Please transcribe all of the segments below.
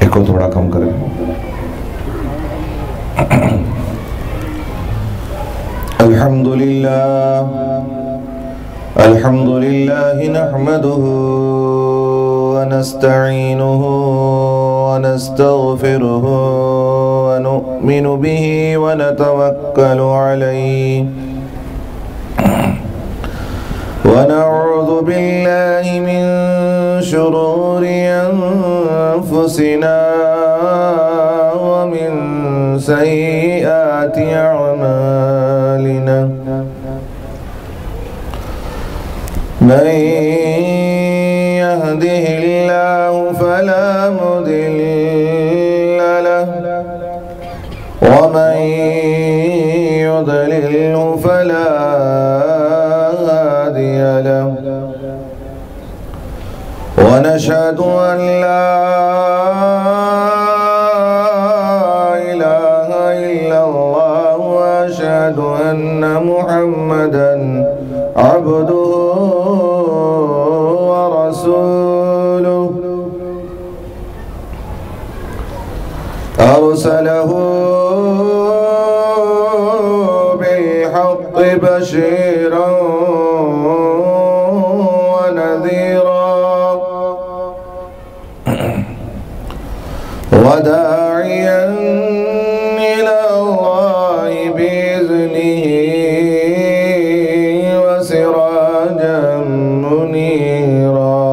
ایک کو تھوڑا کم کریں. الحمد لله نحمده ونستعينه ونستغفره ونؤمن به ونتوكل عليه ونعوذ بالله من شرور أنفسنا ومن سيئات أعمالنا. من يهده الله فلا مضل له ومن يضلله فلا هادي له. ونشهد أن لا إله إلا الله وأشهد أن محمدا عبده ورسوله أرسله بالحق بشيرا ونذيرا وداعيا إلى الله بإذنه وسراجا منيرا.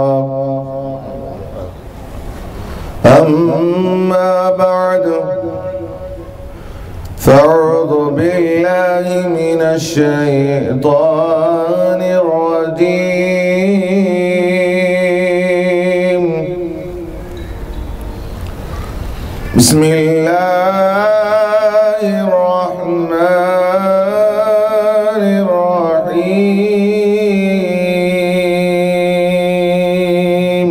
أما بعد فأعوذ بالله من الشيطان الرجيم. بسم الله الرحمن الرحيم.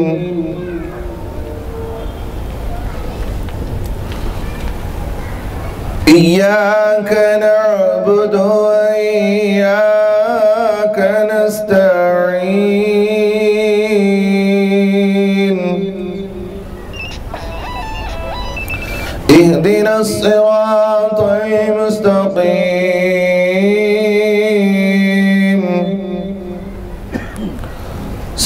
إياك نعبد وإياك نستعين. اهدنا الصراط المستقيم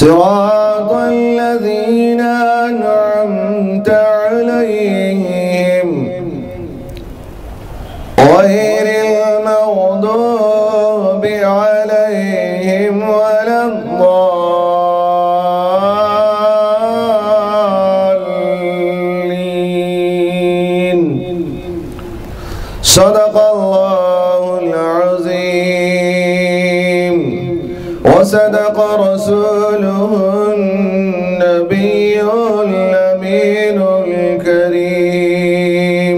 صراط الذين أنعمت عليهم غير المغضوب عليهم ولا الضالين. صدق الله العظيم وصدق رسوله النبي الأمين الكريم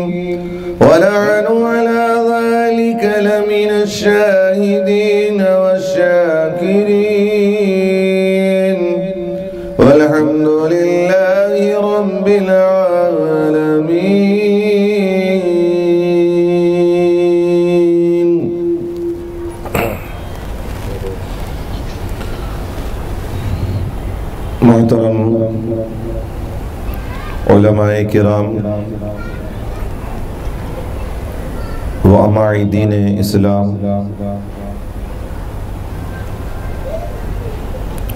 ونحن على ذلك لمن الشاهدين والشاكرين والحمد لله رب العالمين. محترم علماء کرام وعماء دین اسلام،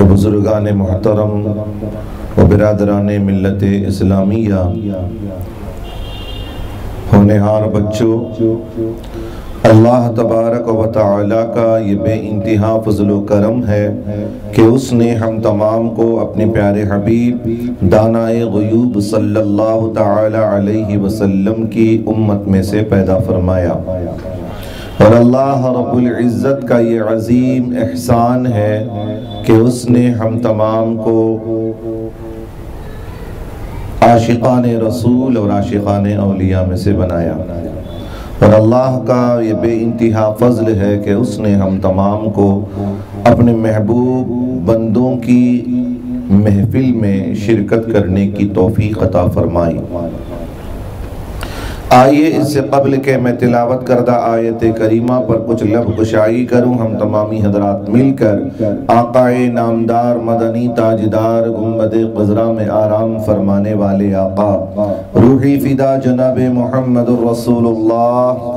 بزرگان محترم و برادران ملت اسلامیہ، ہونہار بچوں، اللہ تبارک و تعالیٰ کا یہ بے انتہا فضل و کرم ہے کہ اس نے ہم تمام کو اپنے پیارے حبیب دانائے غیوب صلی اللہ تعالی علیہ وسلم کی امت میں سے پیدا فرمایا. اور اللہ رب العزت کا یہ عظیم احسان ہے کہ اس نے ہم تمام کو عاشقان رسول اور عاشقان اولیاء میں سے بنایا. اور اللہ کا یہ بے انتہا فضل ہے کہ اس نے ہم تمام کو اپنے محبوب بندوں کی محفل میں شرکت کرنے کی توفیق عطا فرمائی. آئیے اس سے قبل کہ میں تلاوت کردہ آیت کریمہ پر کچھ لب گشائی کروں، ہم تمامی حضرات مل کر آقائے نامدار مدنی تاجدار گنبد خضرا میں آرام فرمانے والے آقا روحی فدا جناب محمد الرسول اللہ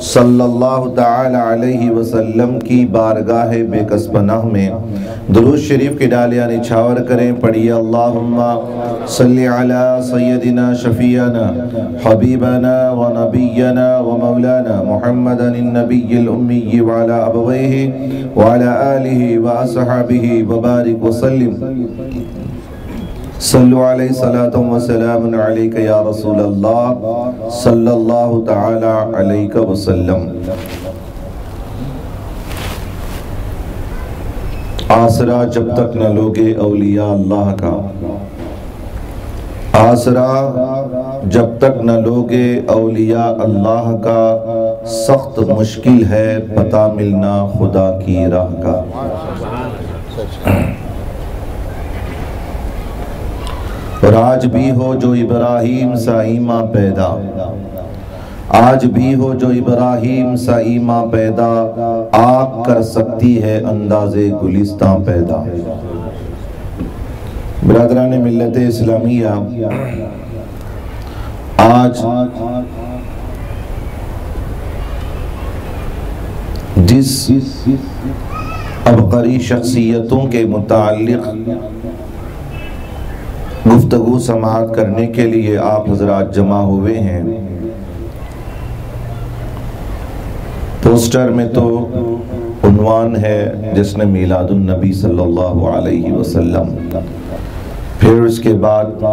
صلی اللہ تعالی علیہ وسلم کی بارگاہ بے کس پناہ میں درود شریف کی ڈالیاں نچھاور کریں۔ پڑھیے اللہم صلی علی سیدنا شفیعنا حبیبنا و نبینا و مولانا محمد النبی الامی وعلی ابویہ وعلی آلہ و اصحابہ وبارک وسلم۔ صلو علیہ صلاۃ و سلام علیک یا رسول اللہ صلی اللہ تعالی علیہ وسلم۔ آسرا جب تک نہ لوگے اولیاء اللہ کا، آسرا جب تک نہ لوگے اولیاء اللہ کا، سخت مشکل ہے پتہ ملنا خدا کی راہ کا۔ اور آج بھی ہو جو ابراہیم سا ایمان پیدا، آج بھی ہو جو ابراہیم سا ایمان پیدا، آگ کر سکتی ہے انداز گلستان پیدا۔ برادران ملت اسلامیہ، آج جس عبقری شخصیتوں کے متعلق گفتگو سماعت کرنے کے لیے آپ حضرات جمع ہوئے ہیں، پوسٹر میں تو عنوان ہے جس نے میلاد النبی صلی اللہ علیہ وسلم، پھر اس کے بعد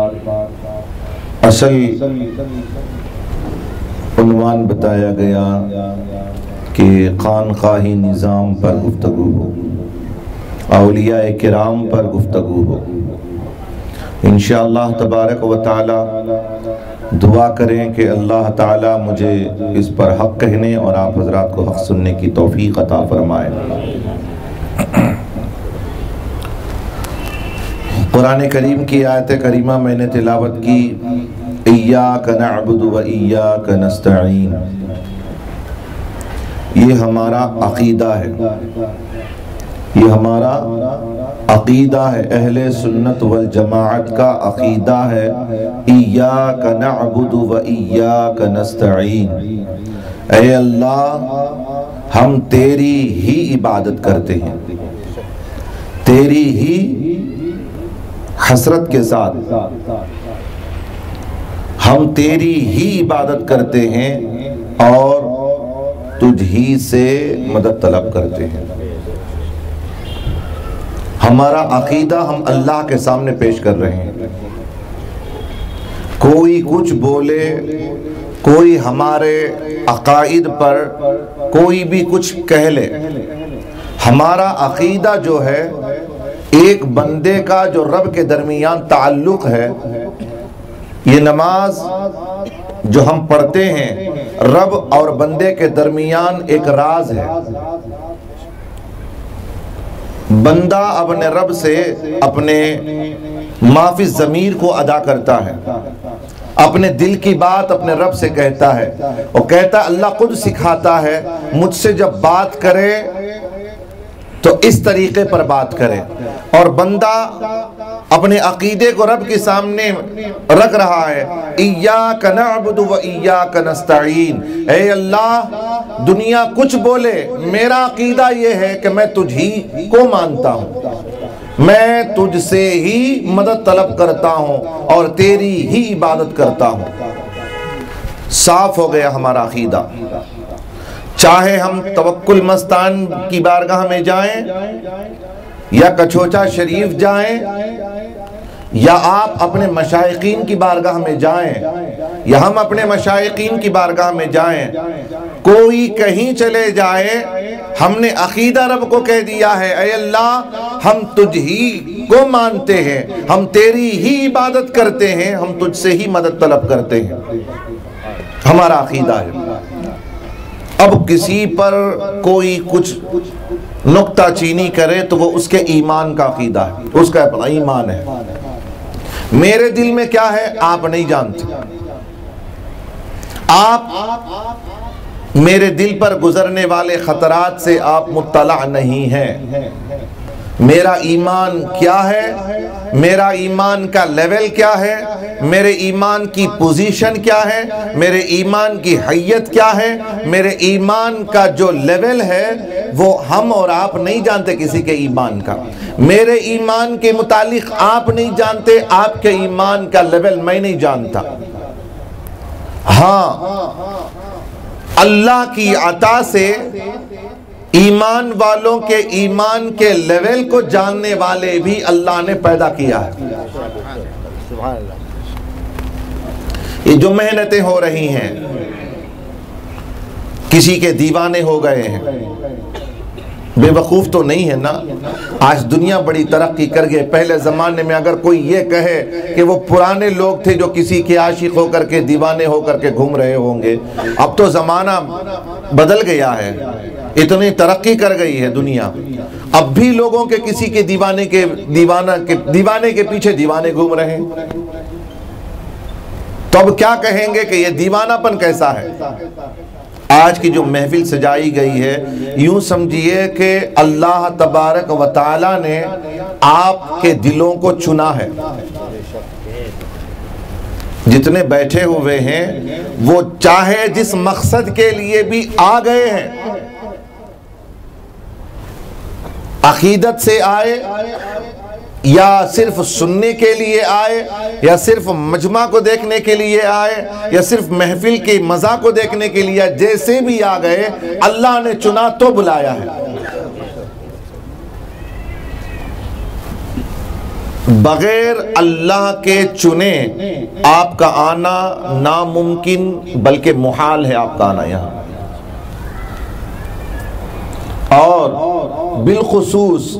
اصل عنوان بتایا گیا کہ خانقاہی نظام پر گفتگو ہو، اولیاء کرام پر گفتگو ہو۔ انشاءاللہ تبارک و تعالی دعا کریں کہ اللہ تعالی مجھے اس پر حق کہنے اور آپ حضرات کو حق سننے کی توفیق عطا فرمائے۔ قرآن کریم کی آیت کریمہ میں نے تلاوت کی، ایاک نعبد و ایاک نستعین۔ یہ ہمارا عقیدہ ہے، یہ ہمارا عقیدہ ہے، اہل سنت والجماعت کا عقیدہ ہے، ایاک نعبد و ایاک نستعین۔ اے اللہ ہم تیری ہی عبادت کرتے ہیں، تیری ہی حسرت کے ساتھ ہم تیری ہی عبادت کرتے ہیں اور تجھ ہی سے مدد طلب کرتے ہیں۔ ہمارا عقیدہ ہم اللہ کے سامنے پیش کر رہے ہیں۔ کوئی کچھ بولے، کوئی ہمارے عقائد پر کوئی بھی کچھ کہہ لے، ہمارا عقیدہ جو ہے ایک بندے کا جو رب کے درمیان تعلق ہے، یہ نماز جو ہم پڑھتے ہیں رب اور بندے کے درمیان ایک راز ہے۔ بندہ اپنے رب سے اپنے معافی ضمیر کو ادا کرتا ہے، اپنے دل کی بات اپنے رب سے کہتا ہے، اور کہتا ہے اللہ خود سکھاتا ہے مجھ سے جب بات کرے تو اس طریقے پر بات کرے، اور بندہ اپنے عقیدے کو رب کے سامنے رکھ رہا ہے، ایاک نعبد و ایاک نستعین۔ اے اللہ دنیا کچھ بولے، میرا عقیدہ یہ ہے کہ میں تجھ ہی کو مانتا ہوں، میں تجھ سے ہی مدد طلب کرتا ہوں اور تیری ہی عبادت کرتا ہوں۔ صاف ہو گیا ہمارا عقیدہ۔ چاہے ہم توکل مستان کی بارگاہ میں جائیں یا کچھوچا شریف جائیں یا آپ اپنے مشائقین کی بارگاہ میں جائیں یا ہم اپنے مشائقین کی بارگاہ میں جائیں، کوئی کہیں چلے جائے، ہم نے عقیدہ رب کو کہہ دیا ہے، اے اللہ ہم تجھ ہی کو مانتے ہیں، ہم تیری ہی عبادت کرتے ہیں، ہم تجھ سے ہی مدد طلب کرتے ہیں، ہمارا عقیدہ ہے۔ اب کسی پر کوئی کچھ نکتہ چینی کرے تو وہ اس کے ایمان کا عقیدہ ہے، اس کا اپنا ایمان ہے۔ میرے دل میں کیا ہے آپ نہیں جانتے، آپ میرے دل پر گزرنے والے خطرات سے آپ مطلع نہیں ہیں۔ میرا ایمان کیا ہے، میرا ایمان کا لیول کیا ہے، میرے ایمان کی پوزیشن کیا ہے، میرے ایمان کی حیت کیا ہے، میرے ایمان کا جو لیول ہے وہ ہم اور آپ نہیں جانتے کسی کے ایمان کا۔ میرے ایمان کے متعلق آپ نہیں جانتے، آپ کے ایمان کا لیول میں نہیں جانتا۔ ہاں، اللہ کی عطا سے ایمان والوں کے ایمان کے لیول کو جاننے والے بھی اللہ نے پیدا کیا ہے۔ یہ جو محنتیں ہو رہی ہیں، کسی کے دیوانے ہو گئے ہیں، بے وقوف تو نہیں ہے نا۔ آج دنیا بڑی ترقی کر گئے۔ پہلے زمانے میں اگر کوئی یہ کہے کہ وہ پرانے لوگ تھے جو کسی کے عاشق ہو کر کے دیوانے ہو کر کے گھوم رہے ہوں گے۔ اب تو زمانہ بدل گیا ہے، اتنی ترقی کر گئی ہے دنیا، اب بھی لوگوں کے کسی کے دیوانے کے پیچھے دیوانے گھوم رہے ہیں۔ تو اب کیا کہیں گے کہ یہ دیوانہ پن کیسا ہے؟ آج کی جو محفل سجائی گئی ہے، یوں سمجھیے کہ اللہ تبارک و تعالی نے آپ کے دلوں کو چنا ہے۔ جتنے بیٹھے ہوئے ہیں وہ چاہے جس مقصد کے لیے بھی آ گئے ہیں، عقیدت سے آئے یا صرف سننے کے لیے آئے، یا صرف مجمع کو دیکھنے کے لیے آئے، یا صرف محفل کی مزہ کو دیکھنے کے لیے، جیسے بھی آ گئے اللہ نے چنا تو بلایا ہے۔ بغیر اللہ کے چنے آپ کا آنا ناممکن بلکہ محال ہے، آپ کا آنا یہاں۔ اور بالخصوص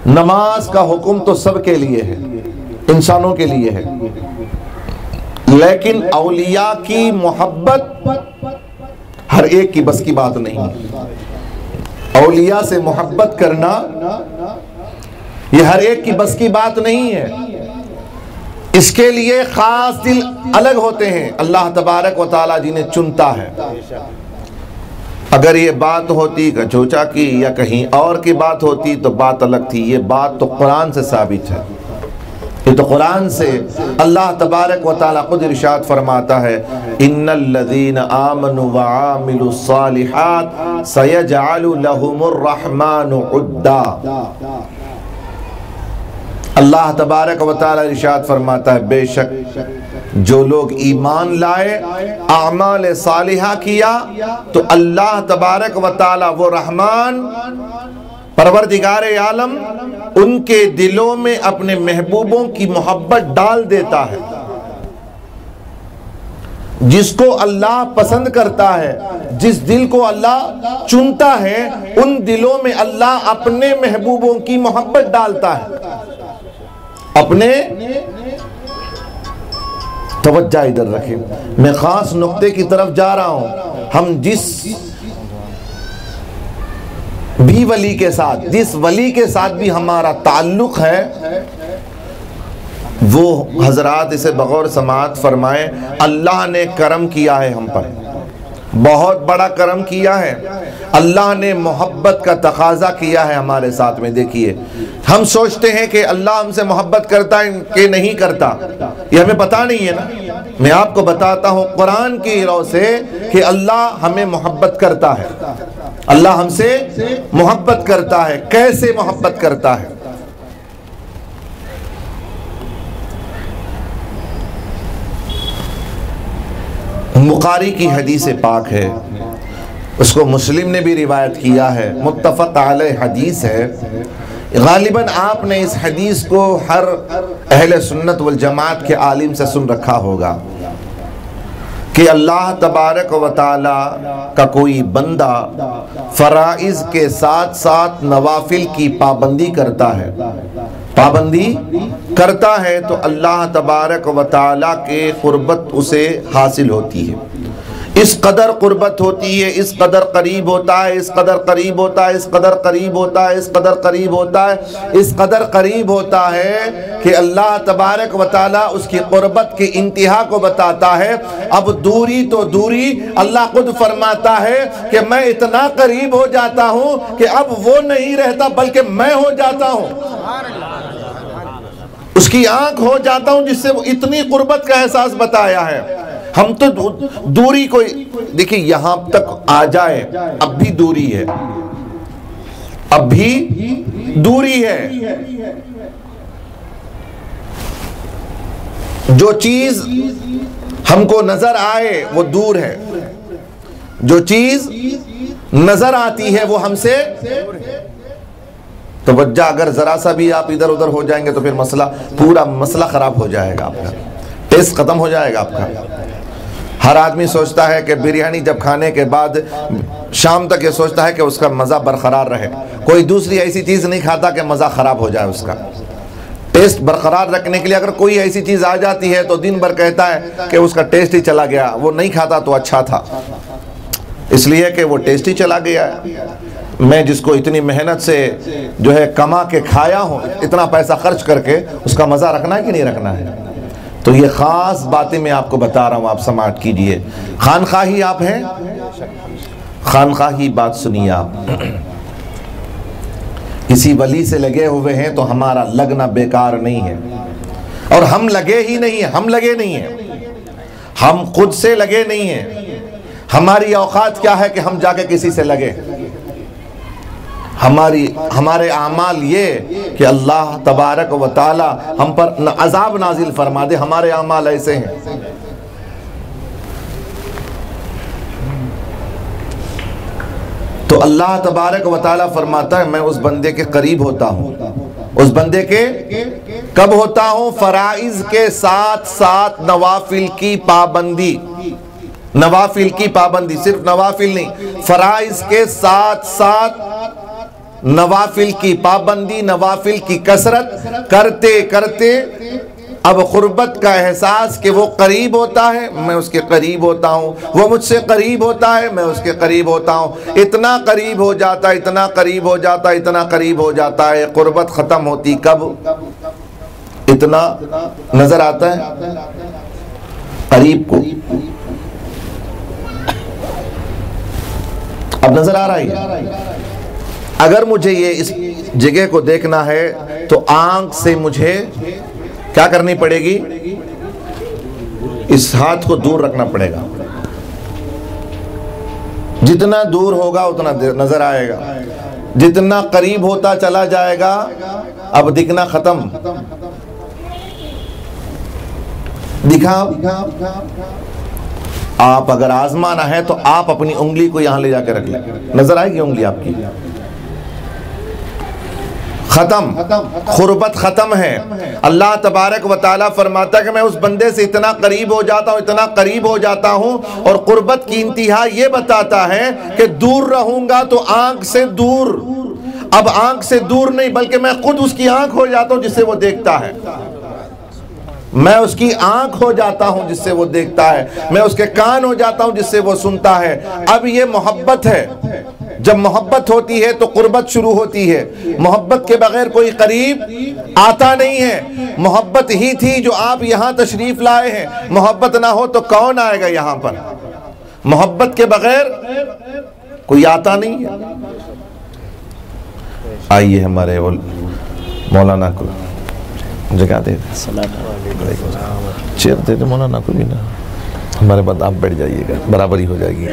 نماز کا حکم تو سب کے لیے ہے، انسانوں کے لیے ہے، لیکن اولیاء کی محبت ہر ایک کی بس کی بات نہیں ہے۔ اولیاء سے محبت کرنا یہ ہر ایک کی بس کی بات نہیں ہے۔ اس کے لیے خاص دل الگ ہوتے ہیں، اللہ تبارک و تعالی جنہیں چنتا ہے۔ اگر یہ بات ہوتی کہ چوچا کی یا کہیں اور کی بات ہوتی تو بات الگ تھی۔ یہ بات تو قرآن سے ثابت ہے، یہ تو قرآن سے اللہ تبارک و تعالی خود ارشاد فرماتا ہے، ان الذین آمنوا وعاملوا الصالحات سیجعل لهم الرحمن عدا۔ اللہ تبارک و تعالی ارشاد فرماتا ہے، بے شک جو لوگ ایمان لائے، اعمال صالحہ کیا، تو اللہ تبارک و تعالی وہ رحمان پروردگار عالم ان کے دلوں میں اپنے محبوبوں کی محبت ڈال دیتا ہے۔ جس کو اللہ پسند کرتا ہے، جس دل کو اللہ چنتا ہے، ان دلوں میں اللہ اپنے محبوبوں کی محبت ڈالتا ہے۔ اپنے توجہ ادھر رکھیں، میں خاص نقطے کی طرف جا رہا ہوں۔ ہم جس بھی ولی کے ساتھ، جس ولی کے ساتھ بھی ہمارا تعلق ہے، وہ حضرات اسے بغور سماعت فرمائیں، اللہ نے کرم کیا ہے ہم پر، بہت بڑا کرم کیا ہے۔ اللہ نے محبت کا تقاضا کیا ہے ہمارے ساتھ میں۔ دیکھیے، ہم سوچتے ہیں کہ اللہ ہم سے محبت کرتا ہے کہ نہیں کرتا، یہ ہمیں پتہ نہیں ہے نا۔ میں آپ کو بتاتا ہوں قرآن کی رو سے کہ اللہ ہمیں محبت کرتا ہے، اللہ ہم سے محبت کرتا ہے۔ کیسے محبت کرتا ہے؟ بخاری کی حدیث پاک ہے، اس کو مسلم نے بھی روایت کیا ہے، متفق علیہ حدیث ہے۔ غالباً آپ نے اس حدیث کو ہر اہل سنت والجماعت کے عالم سے سن رکھا ہوگا کہ اللہ تبارک و تعالی کا کوئی بندہ فرائض کے ساتھ ساتھ نوافل کی پابندی کرتا ہے، تو اللہ تبارک و تعالی کے قربت اسے حاصل ہوتی ہے۔ اس قدر قربت ہوتی ہے، اس قدر قریب ہوتا ہے، اس قدر قریب ہوتا ہے، اس قدر قریب ہوتا ہے، اس قدر قریب ہوتا ہے، اس قدر قریب ہوتا ہے کہ اللہ تبارک و تعالیٰ اس کی قربت کی انتہا کو بتاتا ہے۔ اب دوری تو دوری، اللہ خود فرماتا ہے کہ میں اتنا قریب ہو جاتا ہوں کہ اب وہ نہیں رہتا بلکہ میں ہو جاتا ہوں، اس کی آنکھ ہو جاتا ہوں، جس سے وہ اتنی قربت کا احساس بتایا ہے۔ ہم تو دوری کو دیکھیں، یہاں تک آ جائے اب بھی دوری ہے، اب بھی دوری ہے۔ جو چیز ہم کو نظر آئے وہ دور ہے، جو چیز نظر آتی ہے وہ ہم سے توجہ، اگر ذرا سا بھی آپ ادھر ادھر ہو جائیں گے تو پھر مسئلہ، پورا مسئلہ خراب ہو جائے گا، آپ کا ٹیسٹ ختم ہو جائے گا آپ کا۔ ہر آدمی سوچتا ہے کہ بریانی جب کھانے کے بعد شام تک یہ سوچتا ہے کہ اس کا مزہ برقرار رہے، کوئی دوسری ایسی چیز نہیں کھاتا کہ مزہ خراب ہو جائے۔ اس کا ٹیسٹ برقرار رکھنے کے لیے اگر کوئی ایسی چیز آ جاتی ہے تو دن بھر کہتا ہے کہ اس کا ٹیسٹ ہی چلا گیا، وہ نہیں کھاتا تو اچھا تھا، اس لیے کہ وہ ٹیسٹ ہی چلا گیا ہے۔ میں جس کو اتنی محنت سے جو ہے کما کے کھایا ہوں، اتنا پیسہ خرچ کر کے، اس کا مزہ رکھنا ہے کہ نہیں رکھنا ہے؟ تو یہ خاص باتیں میں آپ کو بتا رہا ہوں، آپ سماعت کیجئے۔ خانخواہی آپ ہیں، خانخواہی بات سنیے آپ۔ کسی ولی سے لگے ہوئے ہیں تو ہمارا لگنا بیکار نہیں ہے، اور ہم لگے ہی نہیں ہیں، ہم لگے نہیں ہیں، ہم خود سے لگے نہیں ہیں۔ ہماری اوقات کیا ہے کہ ہم جا کے کسی سے لگے؟ ہمارے اعمال یہ کہ اللہ تبارک و تعالی ہم پر عذاب نازل فرما دے، ہمارے اعمال ایسے ہیں۔ تو اللہ تبارک و تعالی فرماتا ہے میں اس بندے کے قریب ہوتا ہوں۔ اس بندے کے کب ہوتا ہوں؟ فرائض کے ساتھ ساتھ نوافل کی پابندی، نوافل کی پابندی، صرف نوافل نہیں، فرائض کے ساتھ ساتھ نوافل کی پابندی، نوافل کی کثرت کرتے کرتے اب قربت کا احساس کہ وہ قریب ہوتا ہے، میں اس کے قریب ہوتا ہوں، وہ مجھ سے قریب ہوتا ہے، میں اس کے قریب ہوتا ہوں، اتنا قریب ہو جاتا ہے، اتنا قریب ہو جاتا ہے، اتنا قریب ہو جاتا ہے۔ قربت ختم ہوتی کب؟ اتنا نظر آتا ہے قریب کو، اب نظر آ رہا ہے۔ اگر مجھے یہ اس جگہ کو دیکھنا ہے تو آنکھ سے مجھے کیا کرنی پڑے گی؟ اس ہاتھ کو دور رکھنا پڑے گا، جتنا دور ہوگا اتنا نظر آئے گا، جتنا قریب ہوتا چلا جائے گا اب دکھنا ختم۔ دکھا آپ اگر آزمانا ہے تو آپ اپنی انگلی کو یہاں لے جا کے رکھ لیں، نظر آئے گی انگلی آپ کی؟ ختم، قربت ختم ہے۔ اللہ تبارک و تعالیٰ فرماتا ہے کہ میں اس بندے سے اتنا قریب ہو جاتا ہوں، اتنا قریب ہو جاتا ہوں، اور قربت کی انتہا یہ بتاتا ہے کہ دور رہوں گا تو آنکھ سے دور، اب آنکھ سے دور نہیں بلکہ میں خود اس کی آنکھ ہو جاتا ہوں جس سے وہ دیکھتا ہے، میں اس کی آنکھ ہو جاتا ہوں جس سے وہ دیکھتا ہے، میں اس کے کان ہو جاتا ہوں جس سے وہ سنتا ہے۔ اب یہ محبت ہے، جب محبت ہوتی ہے تو قربت شروع ہوتی ہے۔ محبت کے بغیر کوئی قریب آتا نہیں ہے، محبت ہی تھی جو آپ یہاں تشریف لائے ہیں، محبت نہ ہو تو کون آئے گا یہاں پر؟ محبت کے بغیر کوئی آتا نہیں ہے۔ آئیے ہمارے مولانا کو جگہ دے دیں، چیئر دے دیں مولانا کو بھی نا، ہمارے بعد آپ بیٹھ جائیے گا، برابری ہو جائے گی۔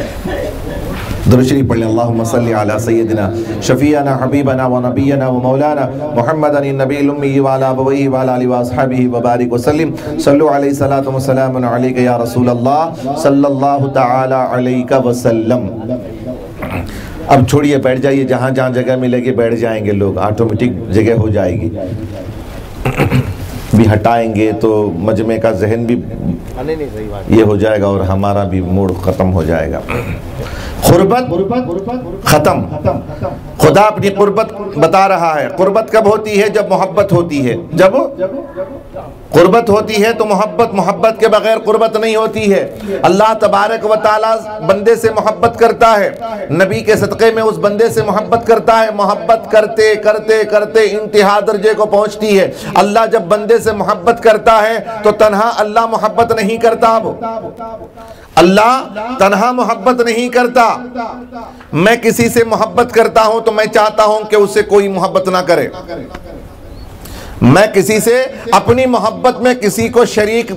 درود شریف پڑھ لیں۔ اللہم صلی علی سیدنا شفیعنا حبیبنا و نبینا و مولانا محمد النبی الامی وعلی ابویہ وعلی آلہ واصحابہ وبارک وسلم۔ صلو علیہ صلاۃ و سلام علیک یا رسول اللہ صلی اللہ تعالی علیہ وسلم۔ اب چھوڑیے، بیٹھ جائیے، جہاں جہاں جگہ ملے گی بیٹھ جائیں گے لوگ، آٹومیٹک جگہ ہو جائے گی۔ بھی ہٹائیں گے تو مجمع کا ذہن بھی یہ ہو جائے گا اور ہمارا بھی موڈ ختم ہو جائے گا۔ قربت ختم، خدا اپنی قربت بتا رہا ہے۔ قربت کب ہوتی ہے؟ جب محبت ہوتی ہے، جب قربت ہوتی ہے تو محبت، محبت کے بغیر قربت نہیں ہوتی ہے۔ اللہ تبارک و تعالیٰ بندے سے محبت کرتا ہے، نبی کے صدقے میں اس بندے سے محبت کرتا ہے، محبت کرتے کرتے کرتے انتہا درجے کو پہنچتی ہے۔ اللہ جب بندے سے محبت کرتا ہے تو تنہا اللہ محبت نہیں کرتا، اللہ تنہا محبت نہیں کرتا۔ میں کسی سے محبت کرتا ہوں تو میں چاہتا ہوں کہ اسے کوئی محبت نہ کرے، میں کسی سے اپنی محبت میں کسی کو شریک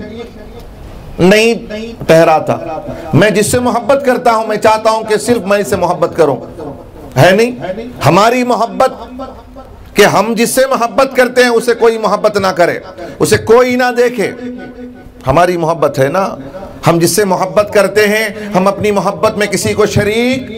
نہیں ٹھہراتا۔ میں جس سے محبت کرتا ہوں میں چاہتا ہوں کہ صرف میں اس سے محبت کروں، ہے نہیں؟ ہماری محبت کہ ہم جس سے محبت کرتے ہیں اسے کوئی محبت نہ کرے، اسے کوئی نہ دیکھے، ہماری محبت ہے نا۔ ہم جس سے محبت کرتے ہیں ہم اپنی محبت میں کسی کو شریک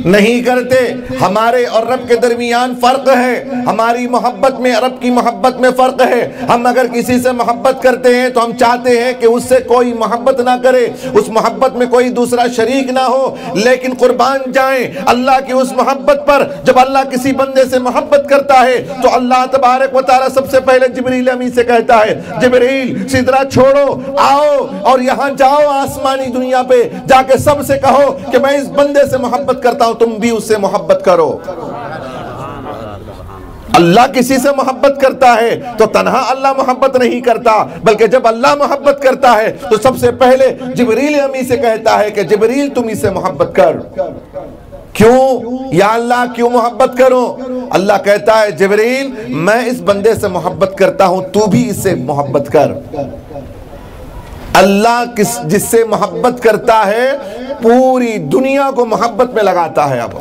نہیں کرتے۔ ہمارے اور رب کے درمیان فرق ہے، ہماری محبت میں رب کی محبت میں فرق ہے۔ ہم اگر کسی سے محبت کرتے ہیں تو ہم چاہتے ہیں کہ اس سے کوئی محبت نہ کرے، اس محبت میں کوئی دوسرا شریک نہ ہو، لیکن قربان جائیں اللہ کی اس محبت پر۔ جب اللہ کسی بندے سے محبت کرتا ہے تو اللہ تبارک و تعالیٰ سب سے پہلے جبریل امین سے کہتا ہے، جبریل سدرہ چھوڑو، آؤ اور یہاں جاؤ آسمانی دنیا پہ، جا کے سب سے کہو کہ میں اس بندے سے محبت کرتا ہوں، تم بھی اس سے محبت کرو۔ اللہ کسی سے محبت کرتا ہے تو تنہا اللہ محبت نہیں کرتا، بلکہ جب اللہ محبت کرتا ہے تو سب سے پہلے جبریل امی سے کہتا ہے کہ جبریل تم اس سے محبت کر۔ کیوں یا اللہ کیوں محبت کروں؟ اللہ کہتا ہے جبریل میں اس بندے سے محبت کرتا ہوں، تو بھی اس سے محبت کر۔ اللہ جس سے محبت کرتا ہے پوری دنیا کو محبت میں لگاتا ہے۔ اب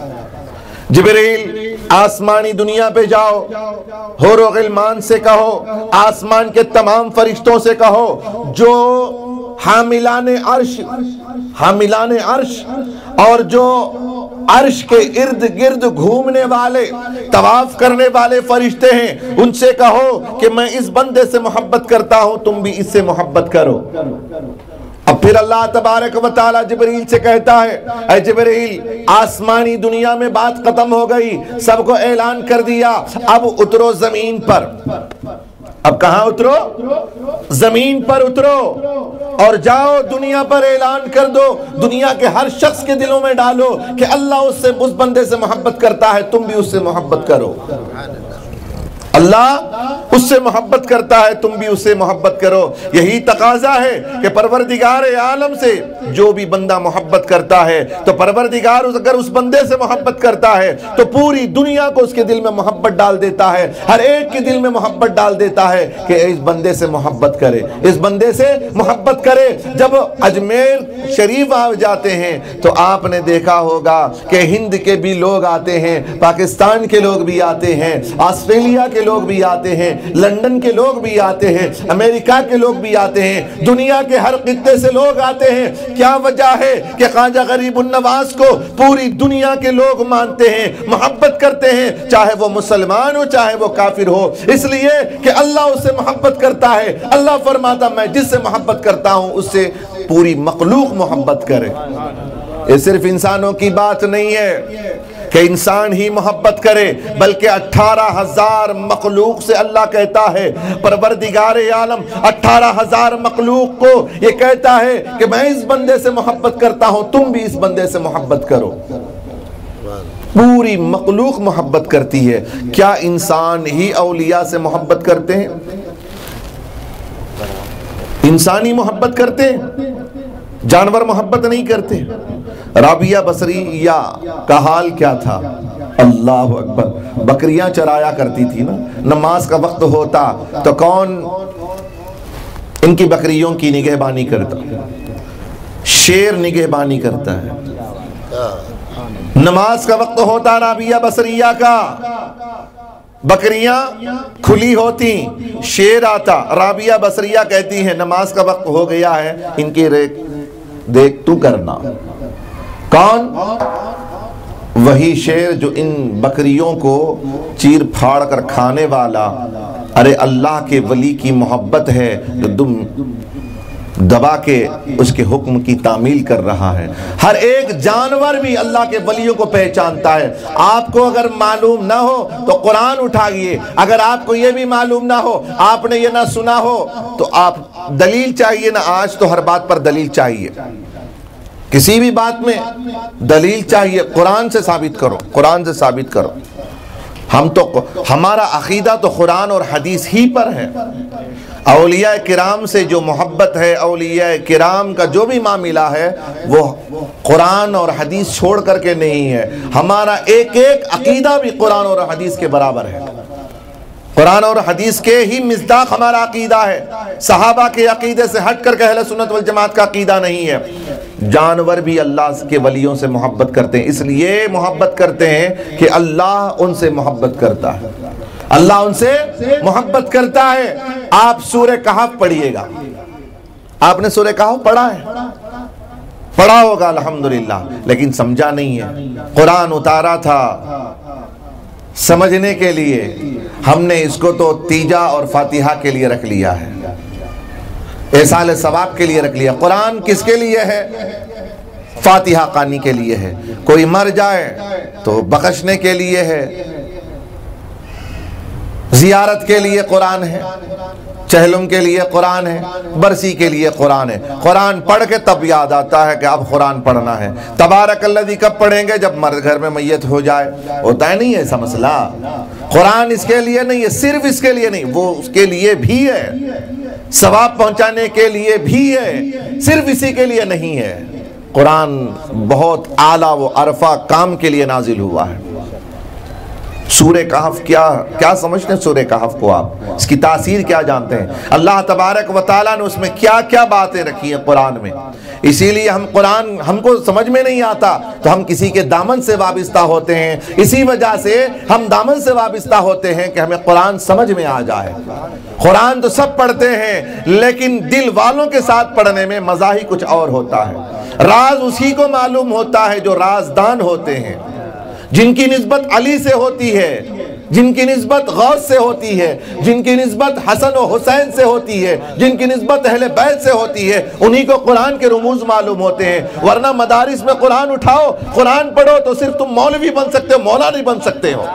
جبریل آسمانی دنیا پہ جاؤ، حور و غلمان سے کہو، آسمان کے تمام فرشتوں سے کہو، جو حاملان عرش اور جو عرش کے ارد گرد گھومنے والے طواف کرنے والے فرشتے ہیں، ان سے کہو کہ میں اس بندے سے محبت کرتا ہوں، تم بھی اس سے محبت کرو۔ اب پھر اللہ تبارک و تعالی جبریل سے کہتا ہے، اے جبریل آسمانی دنیا میں بات ختم ہو گئی، سب کو اعلان کر دیا، اب اترو زمین پر۔ اب کہاں اترو؟ زمین پر اترو اور جاؤ دنیا پر اعلان کر دو، دنیا کے ہر شخص کے دلوں میں ڈالو کہ اللہ اس بندے سے محبت کرتا ہے، تم بھی اس سے محبت کرو۔ اللہ اس سے محبت کرتا ہے، تم بھی اس سے محبت کرو۔ یہی تقاضا ہے کہ پروردگار عالم سے جو بھی بندہ محبت کرتا ہے تو پروردگار اگر اس بندے سے محبت کرتا ہے تو پوری دنیا کو اس کے دل میں محبت ڈال دیتا ہے، ہر ایک کے دل میں محبت ڈال دیتا ہے کہ اس بندے سے محبت کرے، اس بندے سے محبت کرے۔ جب اجمیر شریف آ جاتے ہیں تو آپ نے دیکھا ہوگا کہ ہند کے بھی لوگ آتے ہیں، پاکستان کے لوگ بھی آتے ہیں، آسٹریلیا کے لوگ بھی آتے ہیں، لندن کے لوگ بھی آتے ہیں، امریکہ کے لوگ بھی آتے ہیں، دنیا کے ہر خطے سے لوگ آتے ہیں۔ کیا وجہ ہے کہ خواجہ غریب النواز کو پوری دنیا کے لوگ مانتے ہیں، محبت کرتے ہیں، چاہے وہ مسلمان ہو چاہے وہ کافر ہو، اس لیے کہ اللہ اس سے محبت کرتا ہے۔ اللہ فرماتا میں جس سے محبت کرتا ہوں اس سے پوری مخلوق محبت کرے۔ یہ صرف انسانوں کی بات نہیں ہے کہ انسان ہی محبت کرے، بلکہ 18,000 مخلوق سے اللہ کہتا ہے، پروردگار عالم 18,000 مخلوق کو یہ کہتا ہے کہ میں اس بندے سے محبت کرتا ہوں، تم بھی اس بندے سے محبت کرو۔ پوری مخلوق محبت کرتی ہے۔ کیا انسان ہی اولیاء سے محبت کرتے ہیں؟ انسانی محبت کرتے ہیں، جانور محبت نہیں کرتے۔ رابعہ بصریہ کا حال کیا تھا؟ اللہ اکبر، بکریاں چرایا کرتی تھی نا، نماز کا وقت ہوتا تو کون ان کی بکریوں کی نگہبانی کرتا؟ شیر نگہبانی کرتا ہے۔ نماز کا وقت ہوتا رابعہ بصریہ کا، بکریاں کھلی ہوتی، شیر آتا، رابعہ بصریہ کہتی ہیں نماز کا وقت ہو گیا ہے، ان کی دیکھ تو کرنا۔ کون؟ وہی شیر جو ان بکریوں کو چیر پھاڑ کر کھانے والا۔ ارے اللہ کے ولی کی محبت ہے جو تم دبا کے اس کے حکم کی تعمیل کر رہا ہے۔ ہر ایک جانور بھی اللہ کے ولیوں کو پہچانتا ہے۔ آپ کو اگر معلوم نہ ہو تو قرآن اٹھائیے، اگر آپ کو یہ بھی معلوم نہ ہو، آپ نے یہ نہ سنا ہو، تو آپ دلیل چاہیے نا۔ آج تو ہر بات پر دلیل چاہیے، کسی بھی بات میں دلیل چاہیے۔ قرآن سے ثابت کرو، قرآن سے ثابت کرو۔ ہمارا عقیدہ تو قرآن اور حدیث ہی پر ہے۔ اولیاء کرام سے جو محبت ہے، اولیاء کرام کا جو بھی معاملہ ہے، وہ قرآن اور حدیث چھوڑ کر کے نہیں ہے۔ ہمارا ایک ایک عقیدہ بھی قرآن اور حدیث کے برابر ہے۔ قرآن اور حدیث کے ہی مصداق ہمارا عقیدہ ہے۔ صحابہ کے عقیدے سے ہٹ کر کے اہل سنت والجماعت کا عقیدہ نہیں ہے۔ جانور بھی اللہ کے ولیوں سے محبت کرتے ہیں، اس لیے محبت کرتے ہیں کہ اللہ ان سے محبت کرتا ہے، اللہ ان سے محبت کرتا ہے۔ آپ سورہ کہف پڑھیے گا، آپ نے سورہ کہف پڑھا ہے؟ پڑھا ہوگا الحمدللہ، لیکن سمجھا نہیں ہے۔ قرآن اتارا تھا سمجھنے کے لیے، ہم نے اس کو تو تیجا اور فاتحہ کے لیے رکھ لیا ہے، ایصال ثواب کے لیے رکھ لیا۔ قرآن کس کے لیے ہے؟ فاتحہ خوانی کے لیے ہے۔ کوئی مر جائے تو بخشنے کے لیے ہے، زیارت کے لیے قرآن ہے، چہلم کے لیے قرآن ہے، برسی کے لیے قرآن ہے۔ قرآن پڑھ کے تب یاد آتا ہے کہ اب قرآن پڑھنا ہے۔ تبارک الذی کب پڑھیں گے؟ جب گھر میں میت ہو جائے۔ ہوتا ہے نہیں ایسا مسئلہ؟ قرآن اس کے لیے نہیں ہے، صرف اس کے لیے نہیں، وہ اس کے لیے بھی ہے، ثواب پہنچانے کے لیے بھی ہے، صرف اسی کے لیے نہیں ہے۔ قرآن بہت اعلیٰ و عرفہ کام کے لیے نازل ہوا ہے۔ سورہ کہف کیا سمجھتے ہیں؟ سورہ کہف کو آپ اس کی تاثیر کیا جانتے ہیں؟ اللہ تبارک و تعالیٰ نے اس میں کیا کیا باتیں رکھی ہیں قرآن میں۔ اسی لیے ہم کو سمجھ میں نہیں آتا تو ہم کسی کے دامن سے وابستہ ہوتے ہیں، اسی وجہ سے ہم دامن سے وابستہ ہوتے ہیں کہ ہمیں قرآن سمجھ میں آ جائے۔ قرآن تو سب پڑھتے ہیں، لیکن دل والوں کے ساتھ پڑھنے میں مزہ ہی کچھ اور ہوتا ہے۔ راز اسی کو معلوم ہوتا ہے جو رازدان ہوتے ہیں، جن کی نسبت علی سے ہوتی ہے، جن کی نسبت غوث سے ہوتی ہے، جن کی نسبت حسن و حسین سے ہوتی ہے، جن کی نسبت اہل بیت سے ہوتی ہے، انہی کو قرآن کے رموز معلوم ہوتے ہیں۔ ورنہ مدارس میں قرآن اٹھاؤ، قرآن پڑھو تو صرف تم مولوی بن سکتے ہو، مولا نہیں بن سکتے ہو۔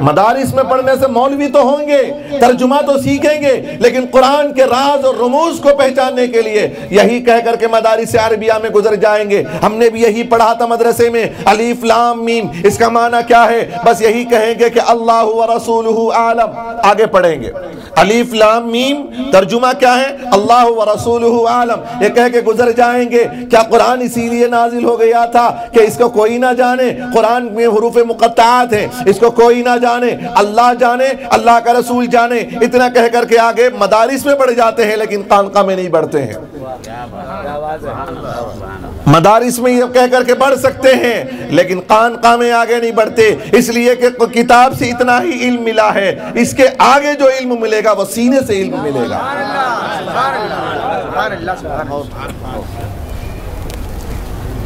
مدارس میں پڑھنے سے مولوی تو ہوں گے، ترجمہ تو سیکھیں گے، لیکن قرآن کے راز اور رموز کو پہچاننے کے لیے یہی کہہ کر کے مدارس عربیہ میں گزر جائیں گے۔ ہم نے بھی یہی پڑھا تھا مدرسے میں، الف لام میم، اس کا معنی کیا ہے؟ بس یہی کہیں گے کہ اللہ و رسولہ عالم۔ آگے پڑھیں گے الف لام میم، ترجمہ کیا ہے؟ اللہ و رسولہ عالم، یہ کہہ کے گزر جائیں گے۔ کیا قرآن اسی لیے نازل ہو گیا تھا کہ اس کو کوئی نہ جانے؟ قرآن میں حروف مقطعات ہیں، اس کو کوئی نہ جانے، اللہ جانے، اللہ کا رسول جانے۔ اتنا کہہ کر کے آگے مدارس میں بڑھ جاتے ہیں، لیکن خانقاہ میں نہیں بڑھتے ہیں۔ مدارس میں یہ کہہ کر کے بڑھ سکتے ہیں، لیکن خانقاہ میں آگے نہیں بڑھتے، اس لیے کہ کتاب سے اتنا ہی علم ملا ہے، اس کے آگے جو علم ملے گا وہ سینے سے علم ملے گا۔